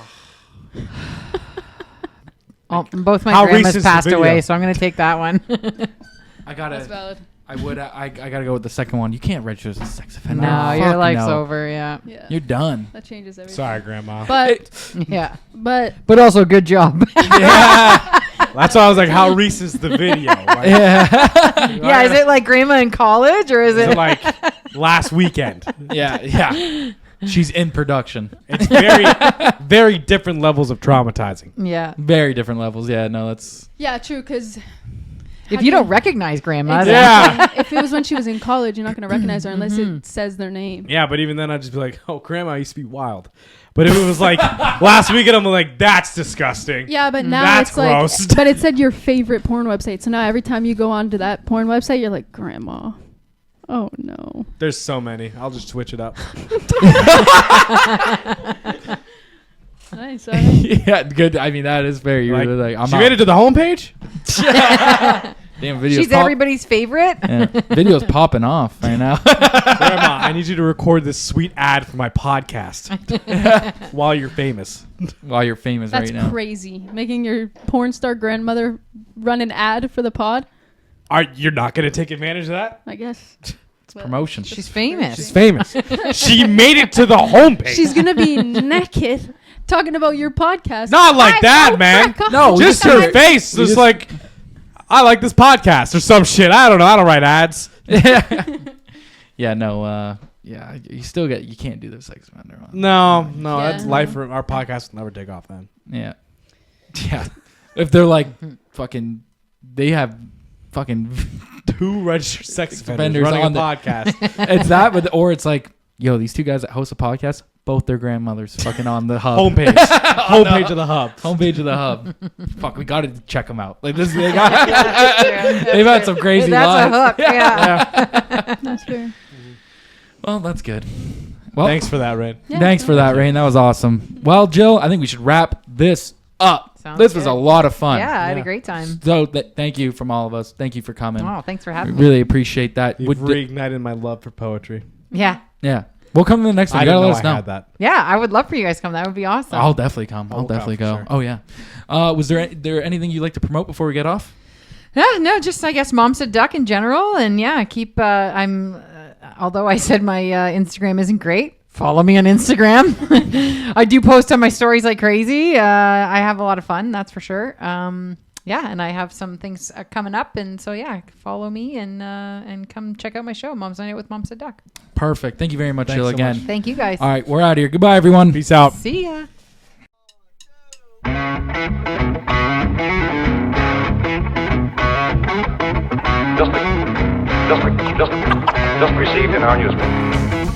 Both my How grandmas recent's the passed video? away, so I'm going to take that one. I gotta. That's valid. I would. I gotta go with the second one. You can't register as a sex offender. No, your Fuck life's no. over, yeah. Yeah. You're done. That changes everything. Sorry, Grandma. But Yeah. but But also, good job. Yeah. That's why I was like, how recent's the video? Like, Yeah. Yeah, is it like grandma in college or is is it it like last weekend? Yeah. Yeah. She's in production. It's very, very different levels of traumatizing. Yeah. Very different levels. Yeah. No, that's. yeah, true. Because If you don't recognize grandma, then Yeah. if it was when she was in college, you're not going to recognize her unless it says their name. Yeah, but even then, I'd just be like, oh, Grandma used to be wild. But if it was like last weekend, I'm like, that's disgusting. Yeah, but now That's it's like, gross. but it said your favorite porn website. So now every time you go on to that porn website, you're like, Grandma. Oh no. There's so many. I'll just switch it up. Nice. All right. Yeah. Good. I mean, that is very. You're like, I'm she out. made it to the homepage? Damn, videos. she's everybody's favorite. Yeah. Video's popping off right now. Grandma, I need you to record this sweet ad for my podcast while you're famous. While you're famous That's right now. crazy. Making your porn star grandmother run an ad for the pod. You're not going to take advantage of that? I guess. It's promotion. She's famous. She's famous. She made it to the homepage. She's gonna be naked talking about your podcast. Not like I that, know, man. crack on. No, just we her just- face. we Just just- like, I like this podcast or some shit. I don't know. I don't write ads. Yeah. No. Yeah, you can't do the sex offender one. No, Yeah. that's life. For our podcast will never take off then. Yeah. Yeah. If they're like fucking, they have fucking 2 registered sex offenders offenders running on a the- podcast. it's that, or it's like, yo, these 2 guys that host a podcast, both their grandmothers fucking on the hub. Homepage. Homepage of the hub. Homepage of the hub. Fuck, we got to check them out. Like this, they've had some crazy That's lives. a hook. Yeah. That's fair. Well, that's good. Well, Thanks for that, Ray. Yeah. thanks for that, Rain. That was awesome. Well, Jill, I think we should wrap this up. Sounds This was a good. lot of fun. Yeah, I had Yeah. a great time. So thank you from all of us. Thank you for coming. Oh, thanks for We having me. really appreciate that. You've reignited my love for poetry. Yeah. Yeah. We'll come to the next one. I You didn't gotta know let us I know. had that. Yeah, I would love for you guys to come. That would be awesome. I'll definitely come. I'll look out definitely for go. sure. Oh yeah. Was there anything you'd like to promote before we get off? Yeah, no, just I guess Mom Said Duck in general, and yeah, keep. Although I said my Instagram isn't great, follow me on Instagram. I do post on my stories like crazy. I have a lot of fun, that's for sure. Yeah, and I have some things coming up, and so yeah, follow me and come check out my show, Mom's Night Out with Mom Said Duck. Perfect. Thank you very much, Thanks Jill. so Again. much. Thank you guys. All right, we're out of here. Goodbye, everyone. Peace out. See ya. Just received in our newspaper.